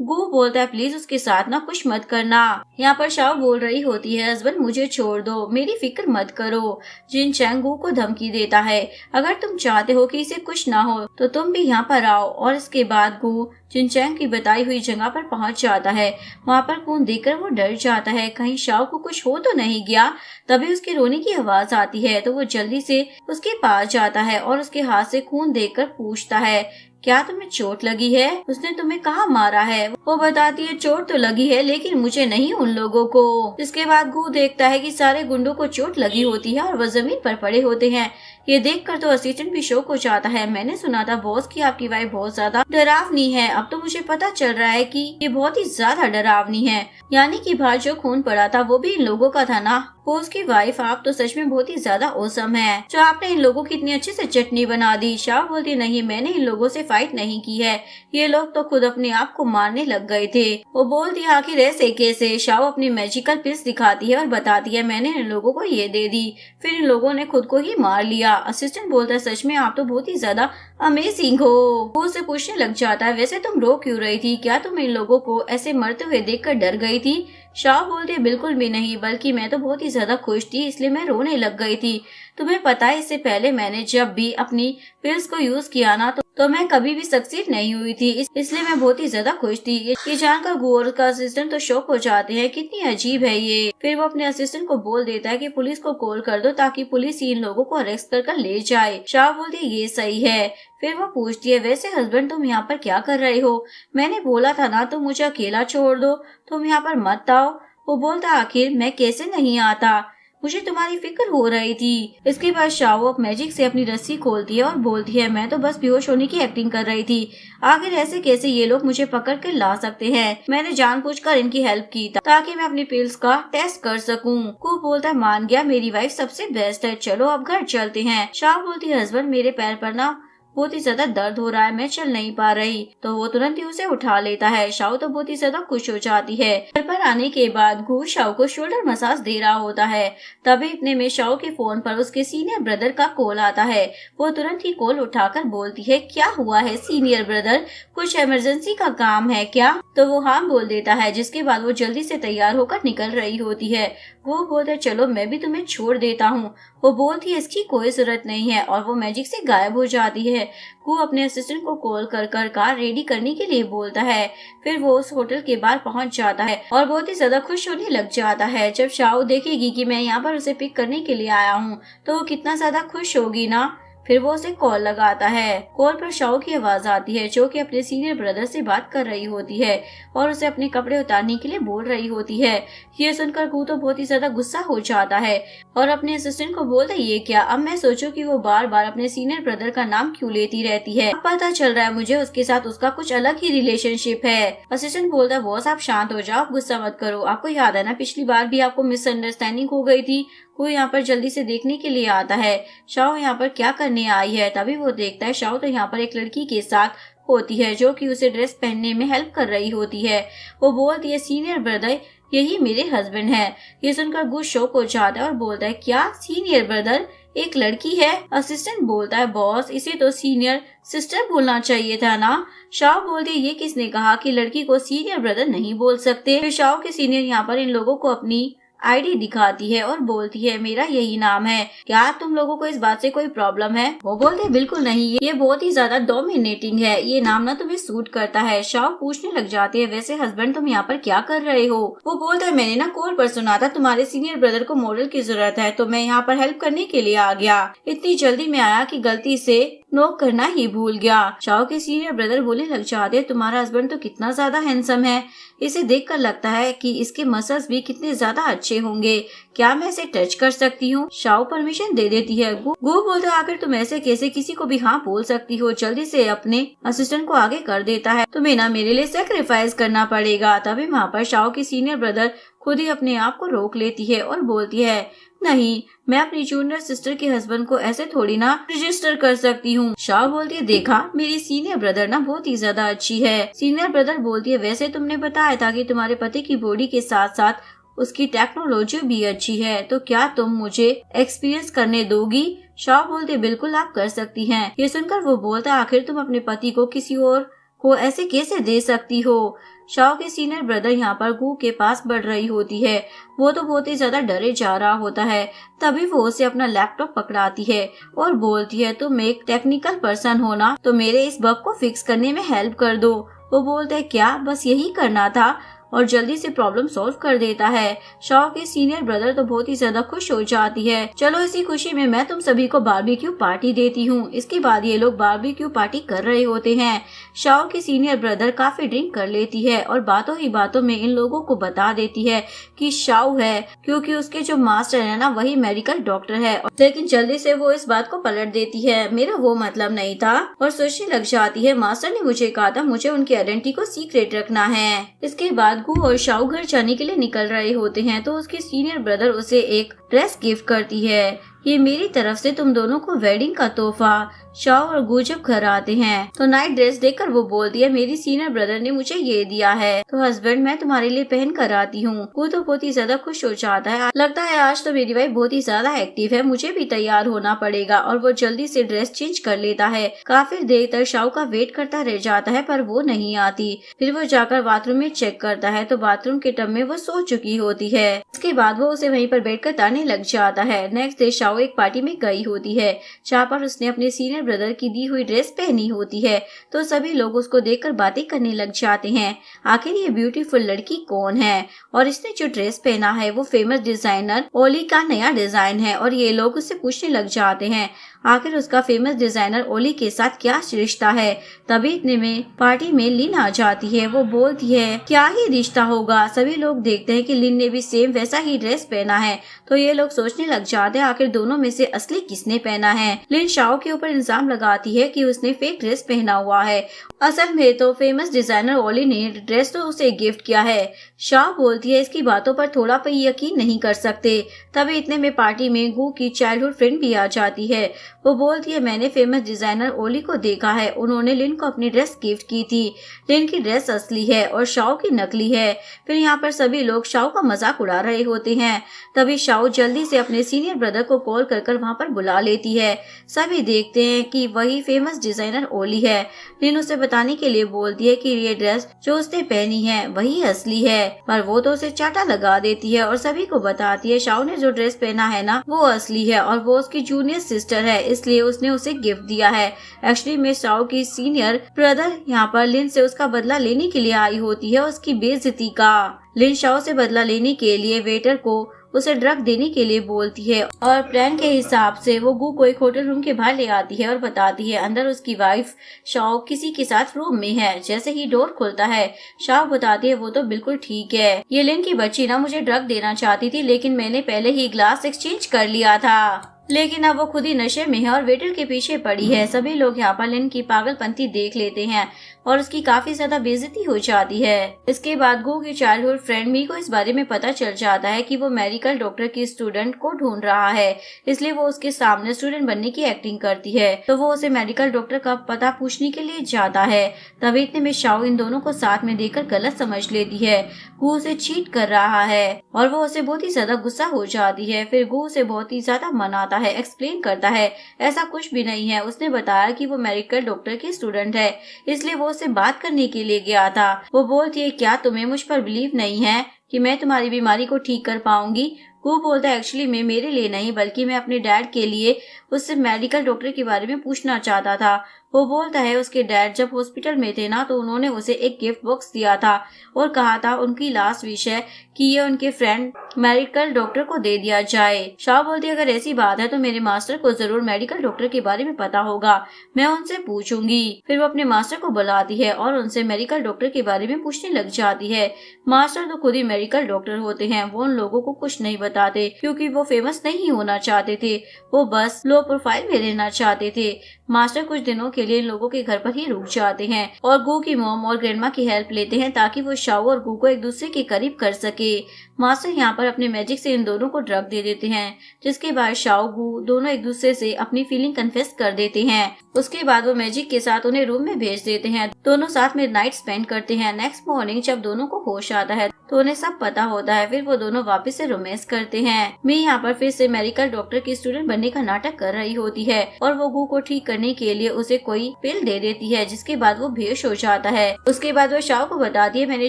गु बोलता है प्लीज उसके साथ ना कुछ मत करना। यहाँ पर शाओ बोल रही होती है, हस्बैंड मुझे छोड़ दो, मेरी फिक्र मत करो। जिन चैंग गु को धमकी देता है, अगर तुम चाहते हो कि इसे कुछ ना हो तो तुम भी यहाँ पर आओ। और इसके बाद गु जिन चैंग की बताई हुई जगह पर पहुंच जाता है। वहाँ पर खून देखकर वो डर जाता है, कहीं शाओ को कुछ हो तो नहीं गया। तभी उसके रोने की आवाज आती है तो वो जल्दी से उसके पास जाता है और उसके हाथ से खून देखकर पूछता है, क्या तुम्हें चोट लगी है? उसने तुम्हें कहाँ मारा है? वो बताती है चोट तो लगी है लेकिन मुझे नहीं, उन लोगों को। इसके बाद गु देखता है कि सारे गुंडों को चोट लगी होती है और वो जमीन पर पड़े होते हैं। ये देखकर तो असिस्टेंट भी शौक हो जाता है। मैंने सुना था बॉस कि आपकी वाइफ बहुत ज्यादा डरावनी है, अब तो मुझे पता चल रहा है कि ये बहुत ही ज्यादा डरावनी है। यानी कि बाहर जो खून पड़ा था वो भी इन लोगों का था ना। बॉस की वाइफ आप तो सच में बहुत ही ज्यादा औसम है, जो आपने इन लोगों की इतनी अच्छे से चटनी बना दी। शाह बोलती नहीं, मैंने इन लोगों से फाइट नहीं की है, ये लोग तो खुद अपने आप को मारने लग गए थे। वो बोलती आखिर ऐसे कैसे? शाह अपनी मैजिकल पिल्स दिखाती है और बताती है मैंने इन लोगों को ये दे दी, फिर इन लोगों ने खुद को ही मार लिया। असिस्टेंट बोलता है सच में आप तो बहुत ही ज्यादा अमेजिंग हो। वो उससे पूछने लग जाता है वैसे तुम रो क्यों रही थी? क्या तुम इन लोगों को ऐसे मरते हुए देखकर डर गई थी? शाह बोलती है बिल्कुल भी नहीं, बल्कि मैं तो बहुत ही ज्यादा खुश थी इसलिए मैं रोने लग गई थी। तुम्हें पता है इससे पहले मैंने जब भी अपनी पिल्स को यूज किया ना तो मैं कभी भी सक्सीड नहीं हुई थी, इसलिए मैं बहुत ही ज्यादा खुश थी। ये जानकर गौर का असिस्टेंट तो शॉक हो जाते हैं, कितनी अजीब है ये। फिर वो अपने असिस्टेंट को बोल देता है कि पुलिस को कॉल कर दो ताकि पुलिस इन लोगों को अरेस्ट कर ले जाए। शाह बोलती है ये सही है। फिर वो पूछती है वैसे हस्बैंड तुम यहाँ पर क्या कर रहे हो? मैंने बोला था ना तुम मुझे अकेला छोड़ दो, तुम यहाँ पर मत आओ। वो बोलता आखिर मैं कैसे नहीं आता, मुझे तुम्हारी फिक्र हो रही थी। इसके बाद शाओ मैजिक से अपनी रस्सी खोलती है और बोलती है मैं तो बस बेहोश होने की एक्टिंग कर रही थी, आखिर ऐसे कैसे ये लोग मुझे पकड़ कर ला सकते हैं? मैंने जानबूझकर इनकी हेल्प की ताकि मैं अपनी पिल्स का टेस्ट कर सकूं। को बोलता है मान गया, मेरी वाइफ सबसे बेस्ट है, चलो अब घर चलते हैं। शाह बोलती है हस्बैंड मेरे पैर पर ना बहुत ही ज्यादा दर्द हो रहा है, मैं चल नहीं पा रही। तो वो तुरंत ही उसे उठा लेता है। शाओ तो बहुत ही ज्यादा खुश हो जाती है। घर पर आने के बाद गु शाओ को शोल्डर मसाज दे रहा होता है। तभी इतने में शाओ के फोन पर उसके सीनियर ब्रदर का कॉल आता है। वो तुरंत ही कॉल उठाकर बोलती है क्या हुआ है सीनियर ब्रदर, कुछ इमरजेंसी का काम है क्या? तो वो हाँ बोल देता है, जिसके बाद वो जल्दी से तैयार होकर निकल रही होती है। वो बोलता है चलो मैं भी तुम्हें छोड़ देता हूँ। वो बोलती है इसकी कोई जरूरत नहीं है और वो मैजिक से गायब हो जाती है। वो अपने असिस्टेंट को कॉल कर कार रेडी करने के लिए बोलता है। फिर वो उस होटल के बाहर पहुंच जाता है और बहुत ही ज्यादा खुश होने लग जाता है। जब शाओ देखेगी कि मैं यहाँ पर उसे पिक करने के लिए आया हूँ तो वो कितना ज्यादा खुश होगी ना। फिर वो उसे कॉल लगाता है। कॉल पर शाओ की आवाज आती है जो कि अपने सीनियर ब्रदर से बात कर रही होती है और उसे अपने कपड़े उतारने के लिए बोल रही होती है। ये सुनकर गु तो बहुत ही ज्यादा गुस्सा हो जाता है और अपने असिस्टेंट को बोलता है ये क्या? अब मैं सोचूं कि वो बार बार अपने सीनियर ब्रदर का नाम क्यों लेती रहती है। अब पता चल रहा है मुझे उसके साथ उसका कुछ अलग ही रिलेशनशिप है। असिस्टेंट बोलता है बॉस आप शांत हो जाओ, गुस्सा मत करो। आपको याद है ना पिछली बार भी आपको मिसअंडरस्टैंडिंग हो गई थी। वो यहाँ पर जल्दी से देखने के लिए आता है शाओ यहाँ पर क्या करने आई है। तभी वो देखता है शाओ तो यहाँ पर एक लड़की के साथ होती है जो कि उसे ड्रेस पहनने में हेल्प कर रही होती है। वो बोलती है सीनियर ब्रदर यही मेरे हस्बैंड है। ये सुनकर गु शॉक हो जाता है और बोलता है क्या सीनियर ब्रदर एक लड़की है? असिस्टेंट बोलता है बॉस इसे तो सीनियर सिस्टर बोलना चाहिए था ना। शाओ बोलती है ये किसने कहा कि लड़की को सीनियर ब्रदर नहीं बोल सकते? फिर शाओ के सीनियर यहाँ पर इन लोगों को अपनी आईडी दिखाती है और बोलती है मेरा यही नाम है, क्या तुम लोगों को इस बात से कोई प्रॉब्लम है? वो बोलते बिल्कुल नहीं, ये बहुत ही ज्यादा डोमिनेटिंग है, ये नाम ना तुम्हें सूट करता है। शाओ पूछने लग जाती है वैसे हस्बैंड तुम यहाँ पर क्या कर रहे हो? वो बोलता है मैंने ना कॉल पर सुना था तुम्हारे सीनियर ब्रदर को मॉडल की जरूरत है, तो मैं यहाँ पर हेल्प करने के लिए आ गया। इतनी जल्दी में आया कि गलती से नॉक करना ही भूल गया। शाओ के सीनियर ब्रदर बोलने लग जाते हैं तुम्हारा हस्बैंड तो कितना ज्यादा हैंडसम है, इसे देखकर लगता है कि इसके मसल्स भी कितने ज्यादा अच्छे होंगे, क्या मैं इसे टच कर सकती हूँ? शाओ परमिशन दे देती है। गु बोलता है आखिर तुम ऐसे कैसे किसी को भी हाँ बोल सकती हो? जल्दी से अपने असिस्टेंट को आगे कर देता है, तुम्हें ना मेरे लिए सेक्रीफाइस करना पड़ेगा। तभी वहाँ पर शाओ की सीनियर ब्रदर खुद ही अपने आप को रोक लेती है और बोलती है नहीं, मैं अपनी जूनियर सिस्टर के हस्बैंड को ऐसे थोड़ी ना रजिस्टर कर सकती हूँ। शाओ बोलती है देखा, मेरी सीनियर ब्रदर ना बहुत ही ज्यादा अच्छी है। सीनियर ब्रदर बोलती है वैसे तुमने बताया था कि तुम्हारे पति की बॉडी के साथ साथ उसकी टेक्नोलॉजी भी अच्छी है, तो क्या तुम मुझे एक्सपीरियंस करने दोगी? शाओ बोलती है बिल्कुल आप कर सकती हैं। ये सुनकर वो बोलता है आखिर तुम अपने पति को किसी और को ऐसे कैसे दे सकती हो? शाओ के सीनियर ब्रदर यहाँ पर गू के पास बढ़ रही होती है, वो तो बहुत ही ज्यादा डरे जा रहा होता है। तभी वो उसे अपना लैपटॉप पकड़ाती है और बोलती है तुम एक टेक्निकल पर्सन हो ना, तो मेरे इस बग को फिक्स करने में हेल्प कर दो। वो बोलते है क्या बस यही करना था, और जल्दी से प्रॉब्लम सॉल्व कर देता है। शाओ के सीनियर ब्रदर तो बहुत ही ज्यादा खुश हो जाती है। चलो इसी खुशी में मैं तुम सभी को बारबेक्यू पार्टी देती हूँ। इसके बाद ये लोग बारबेक्यू पार्टी कर रहे होते हैं। शाओ की सीनियर ब्रदर काफी ड्रिंक कर लेती है और बातों ही बातों में इन लोगों को बता देती है कि शाओ है, क्योंकि उसके जो मास्टर है ना वही मेडिकल डॉक्टर है। लेकिन जल्दी से वो इस बात को पलट देती है, मेरा वो मतलब नहीं था, और सोचने लग जाती है मास्टर ने मुझे कहा था मुझे उनकी आइडेंटिटी को सीक्रेट रखना है। इसके बाद गू और शाओ घर जाने के लिए निकल रहे होते हैं तो उसकी सीनियर ब्रदर उसे एक ड्रेस गिफ्ट करती है, ये मेरी तरफ से तुम दोनों को वेडिंग का तोहफा। शाओ और गू जब घर आते हैं तो नाइट ड्रेस देखकर वो बोलती है मेरी सीनियर ब्रदर ने मुझे ये दिया है, तो हस्बैंड मैं तुम्हारे लिए पहन कर आती हूँ। गू तो बहुत ही ज्यादा खुश हो जाता है, लगता है आज तो मेरी वाइफ बहुत ही ज्यादा एक्टिव है, मुझे भी तैयार होना पड़ेगा, और वो जल्दी से ड्रेस चेंज कर लेता है। काफी देर तक शाओ का वेट करता रह जाता है पर वो नहीं आती। फिर वो जाकर बाथरूम में चेक करता है तो बाथरूम के टब में वो सो चुकी होती है। उसके बाद वो उसे वहीं पर बैठकर ताने लग जाता है। नेक्स्ट डे शाओ एक पार्टी में गई होती है जहाँ पर उसने अपने सीनियर ब्रदर की दी हुई ड्रेस पहनी होती है, तो सभी लोग उसको देखकर बातें करने लग जाते हैं आखिर ये ब्यूटीफुल लड़की कौन है, और इसने जो ड्रेस पहना है वो फेमस डिजाइनर ओली का नया डिजाइन है। और ये लोग उससे पूछने लग जाते हैं आखिर उसका फेमस डिजाइनर ओली के साथ क्या रिश्ता है। तभी इतने में पार्टी में लिन आ जाती है, वो बोलती है क्या ही रिश्ता होगा। सभी लोग देखते हैं कि लिन ने भी सेम वैसा ही ड्रेस पहना है, तो ये लोग सोचने लग जाते हैं आखिर दोनों में से असली किसने पहना है। लिन शाओ के ऊपर इल्जाम लगाती है कि उसने फेक ड्रेस पहना हुआ है, असल में तो फेमस डिजाइनर ओली ने ड्रेस तो उसे गिफ्ट किया है। शाओ बोलती है इसकी बातों पर थोड़ा भी यकीन नहीं कर सकते। तभी इतने में पार्टी में गू की चाइल्डहुड फ्रेंड भी आ जाती है, वो बोलती है मैंने फेमस डिजाइनर ओली को देखा है, उन्होंने लिन को अपनी ड्रेस गिफ्ट की थी, लिन की ड्रेस असली है और शाओ की नकली है। फिर यहाँ पर सभी लोग शाओ का मजाक उड़ा रहे होते हैं। तभी शाओ जल्दी से अपने सीनियर ब्रदर को कॉल कर वहाँ पर बुला लेती है। सभी देखते हैं कि वही फेमस डिजाइनर ओली है। लिन उसे बताने के लिए बोलती है कि ये ड्रेस जो उसने पहनी है वही असली है, पर वो तो उसे चाटा लगा देती है और सभी को बताती है शाओ ने जो ड्रेस पहना है ना वो असली है और वो उसकी जूनियर सिस्टर है, इसलिए उसने उसे गिफ्ट दिया है। एक्चुअली में शाओ की सीनियर ब्रदर यहाँ पर लिन से उसका बदला लेने के लिए आई होती है, उसकी बेइज्जती का। लिन शाओ से बदला लेने के लिए वेटर को उसे ड्रग देने के लिए बोलती है और प्लान के हिसाब से वो गू को एक होटल रूम के बाहर ले आती है और बताती है अंदर उसकी वाइफ शाओ किसी के साथ रूम में है। जैसे ही डोर खुलता है शाओ बताती है वो तो बिल्कुल ठीक है, ये लिन की बच्ची ना मुझे ड्रग देना चाहती थी, लेकिन मैंने पहले ही ग्लास एक्सचेंज कर लिया था, लेकिन अब वो खुद ही नशे में है और वेटर के पीछे पड़ी है। सभी लोग यहाँ पर लिन की पागलपंती देख लेते हैं और उसकी काफी ज्यादा बेइज्जती हो जाती है। इसके बाद गू की चाइल्डहुड फ्रेंड मी को इस बारे में पता चल जाता है कि वो मेडिकल डॉक्टर की स्टूडेंट को ढूंढ रहा है, इसलिए वो उसके सामने स्टूडेंट बनने की एक्टिंग करती है, तो वो उसे मेडिकल डॉक्टर का पता पूछने के लिए जाता है। तभी इतने में शाओ इन दोनों को साथ में देखकर गलत समझ लेती है, गू उसे चीट कर रहा है और वो उसे बहुत ही ज्यादा गुस्सा हो जाती है। फिर गू उसे बहुत ही ज्यादा मनाता समझाता है, एक्सप्लेन करता है ऐसा कुछ भी नहीं है। उसने बताया कि वो मेडिकल डॉक्टर की स्टूडेंट है, इसलिए वो उससे बात करने के लिए गया था। वो बोलती है, क्या तुम्हें मुझ पर बिलीव नहीं है कि मैं तुम्हारी बीमारी को ठीक कर पाऊंगी? वो बोलता है, एक्चुअली मैं मेरे लिए नहीं बल्कि मैं अपने डैड के लिए उससे मेडिकल डॉक्टर के बारे में पूछना चाहता था। वो बोलता है, उसके डैड जब हॉस्पिटल में थे ना, तो उन्होंने उसे एक गिफ्ट बॉक्स दिया था और कहा था उनकी लास्ट विश है कि ये उनके फ्रेंड मेडिकल डॉक्टर को दे दिया जाए। शाह बोलती है, अगर ऐसी बात है तो मेरे मास्टर को जरूर मेडिकल डॉक्टर के बारे में पता होगा, मैं उनसे पूछूंगी। फिर वो अपने मास्टर को बुलाती है और उनसे मेडिकल डॉक्टर के बारे में पूछने लग जाती है। मास्टर तो खुद ही मेडिकल डॉक्टर होते हैं, वो उन लोगों को कुछ नहीं बताते क्योंकि वो फेमस नहीं होना चाहते थे, वो बस लो प्रोफाइल में रहना चाहते थे। मास्टर कुछ दिनों के लिए इन लोगों के घर पर ही रुक जाते हैं और गू की मॉम और ग्रैंडमा की हेल्प लेते हैं ताकि वो शाओ और गू को एक दूसरे के करीब कर सके। मास्टर यहाँ पर अपने मैजिक से इन दोनों को ड्रग दे देते हैं, जिसके बाद शाओ गू दोनों एक दूसरे से अपनी फीलिंग कन्फेस कर देते हैं। उसके बाद वो मैजिक के साथ उन्हें रूम में भेज देते हैं। दोनों साथ में नाइट स्पेंड करते हैं। नेक्स्ट मॉर्निंग जब दोनों को होश आता है तो उन्हें सब पता होता है। फिर वो दोनों वापस से रोमांस करते हैं। मी यहाँ पर फिर से मेडिकल डॉक्टर की स्टूडेंट बनने का नाटक कर रही होती है और वो गू को ठीक करने के लिए उसे कोई पिल दे देती है, जिसके बाद वो बेहोश हो जाता है। उसके बाद वो शाओ को बताती है, मैंने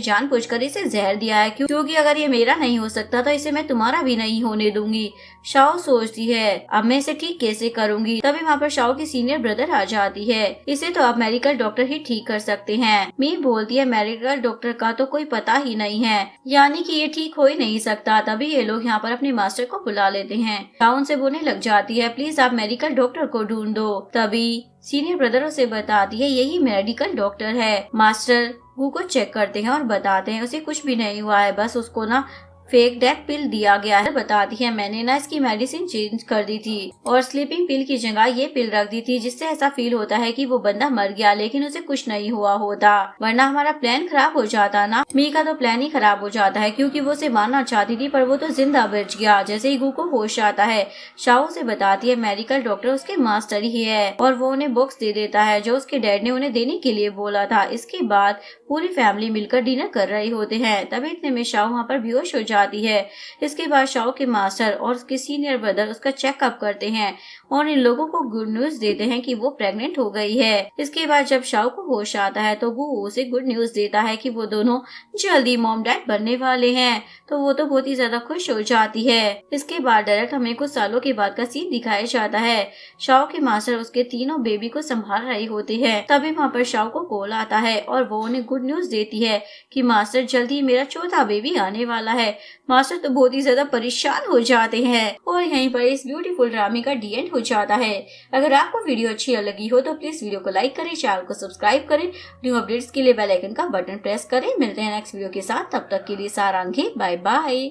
जानबूझकर इसे जहर दिया है क्योंकि अगर ये मेरा नहीं हो सकता तो इसे मैं तुम्हारा भी नहीं होने दूंगी। शाओ सोचती है, अब मैं इसे ठीक कैसे करूंगी। तभी वहाँ पर शाओ की सीनियर ब्रदर आ जाती है। इसे तो अब मेडिकल डॉक्टर ही ठीक कर सकते हैं। मी बोलती है, मेडिकल डॉक्टर का तो कोई पता ही नहीं है, यानी कि ये ठीक हो ही नहीं सकता। तभी ये लोग यहाँ पर अपने मास्टर को बुला लेते हैं। शाओ उनसे बोलने लग जाती है, प्लीज आप मेडिकल डॉक्टर को ढूंढ दो। तभी सीनियर ब्रदर उसे बताती है, यही मेडिकल डॉक्टर है। मास्टर गू को चेक करते हैं और बताते हैं उसे कुछ भी नहीं हुआ है, बस उसको ना फेक डेथ पिल दिया गया है। बताती है, मैंने ना इसकी मेडिसिन चेंज कर दी थी और स्लीपिंग पिल की जगह ये पिल रख दी थी, जिससे ऐसा फील होता है कि वो बंदा मर गया लेकिन उसे कुछ नहीं हुआ होता, वरना हमारा प्लान खराब हो जाता ना। मी का तो प्लान ही खराब हो जाता है क्योंकि वो उसे मारना चाहती थी पर वो तो जिंदा बच गया। जैसे ही गू को होश आता है, शाओ से बताती है मेडिकल डॉक्टर उसके मास्टर ही है और वो उन्हें बॉक्स दे देता है जो उसके डैड ने उन्हें देने के लिए बोला था। इसके बाद पूरी फैमिली मिलकर डिनर कर रहे होते हैं। तभी इतने में शाओ वहाँ पर बेहोश हो जाती है। इसके बाद शाओ के मास्टर और उसके सीनियर ब्रदर उसका चेकअप करते हैं और इन लोगों को गुड न्यूज देते हैं कि वो प्रेग्नेंट हो गई है। इसके बाद जब शाओ को होश आता है तो वो उसे गुड न्यूज देता है कि वो दोनों जल्दी मॉम डैड बनने वाले हैं, तो वो तो बहुत ही ज्यादा खुश हो जाती है। इसके बाद डायरेक्ट हमें कुछ सालों के बाद का सीन दिखाया जाता है। शाओ के मास्टर उसके तीनों बेबी को संभाल रहे होते हैं। तभी वहाँ पर शाओ को कॉल आता है और वो उन्हें गुड न्यूज देती है कि मास्टर जल्दी मेरा चौथा बेबी आने वाला है। मास्टर तो बहुत ही ज्यादा परेशान हो जाते हैं और यहीं पर इस ब्यूटीफुल ड्रामे का डी एंड हो जाता है। अगर आपको वीडियो अच्छी लगी हो तो प्लीज वीडियो को लाइक करें, चैनल को सब्सक्राइब करें, न्यू अपडेट्स के लिए बेल आइकन का बटन प्रेस करें। मिलते हैं नेक्स्ट वीडियो के साथ, तब तक के लिए सारांगी, बाय बाय।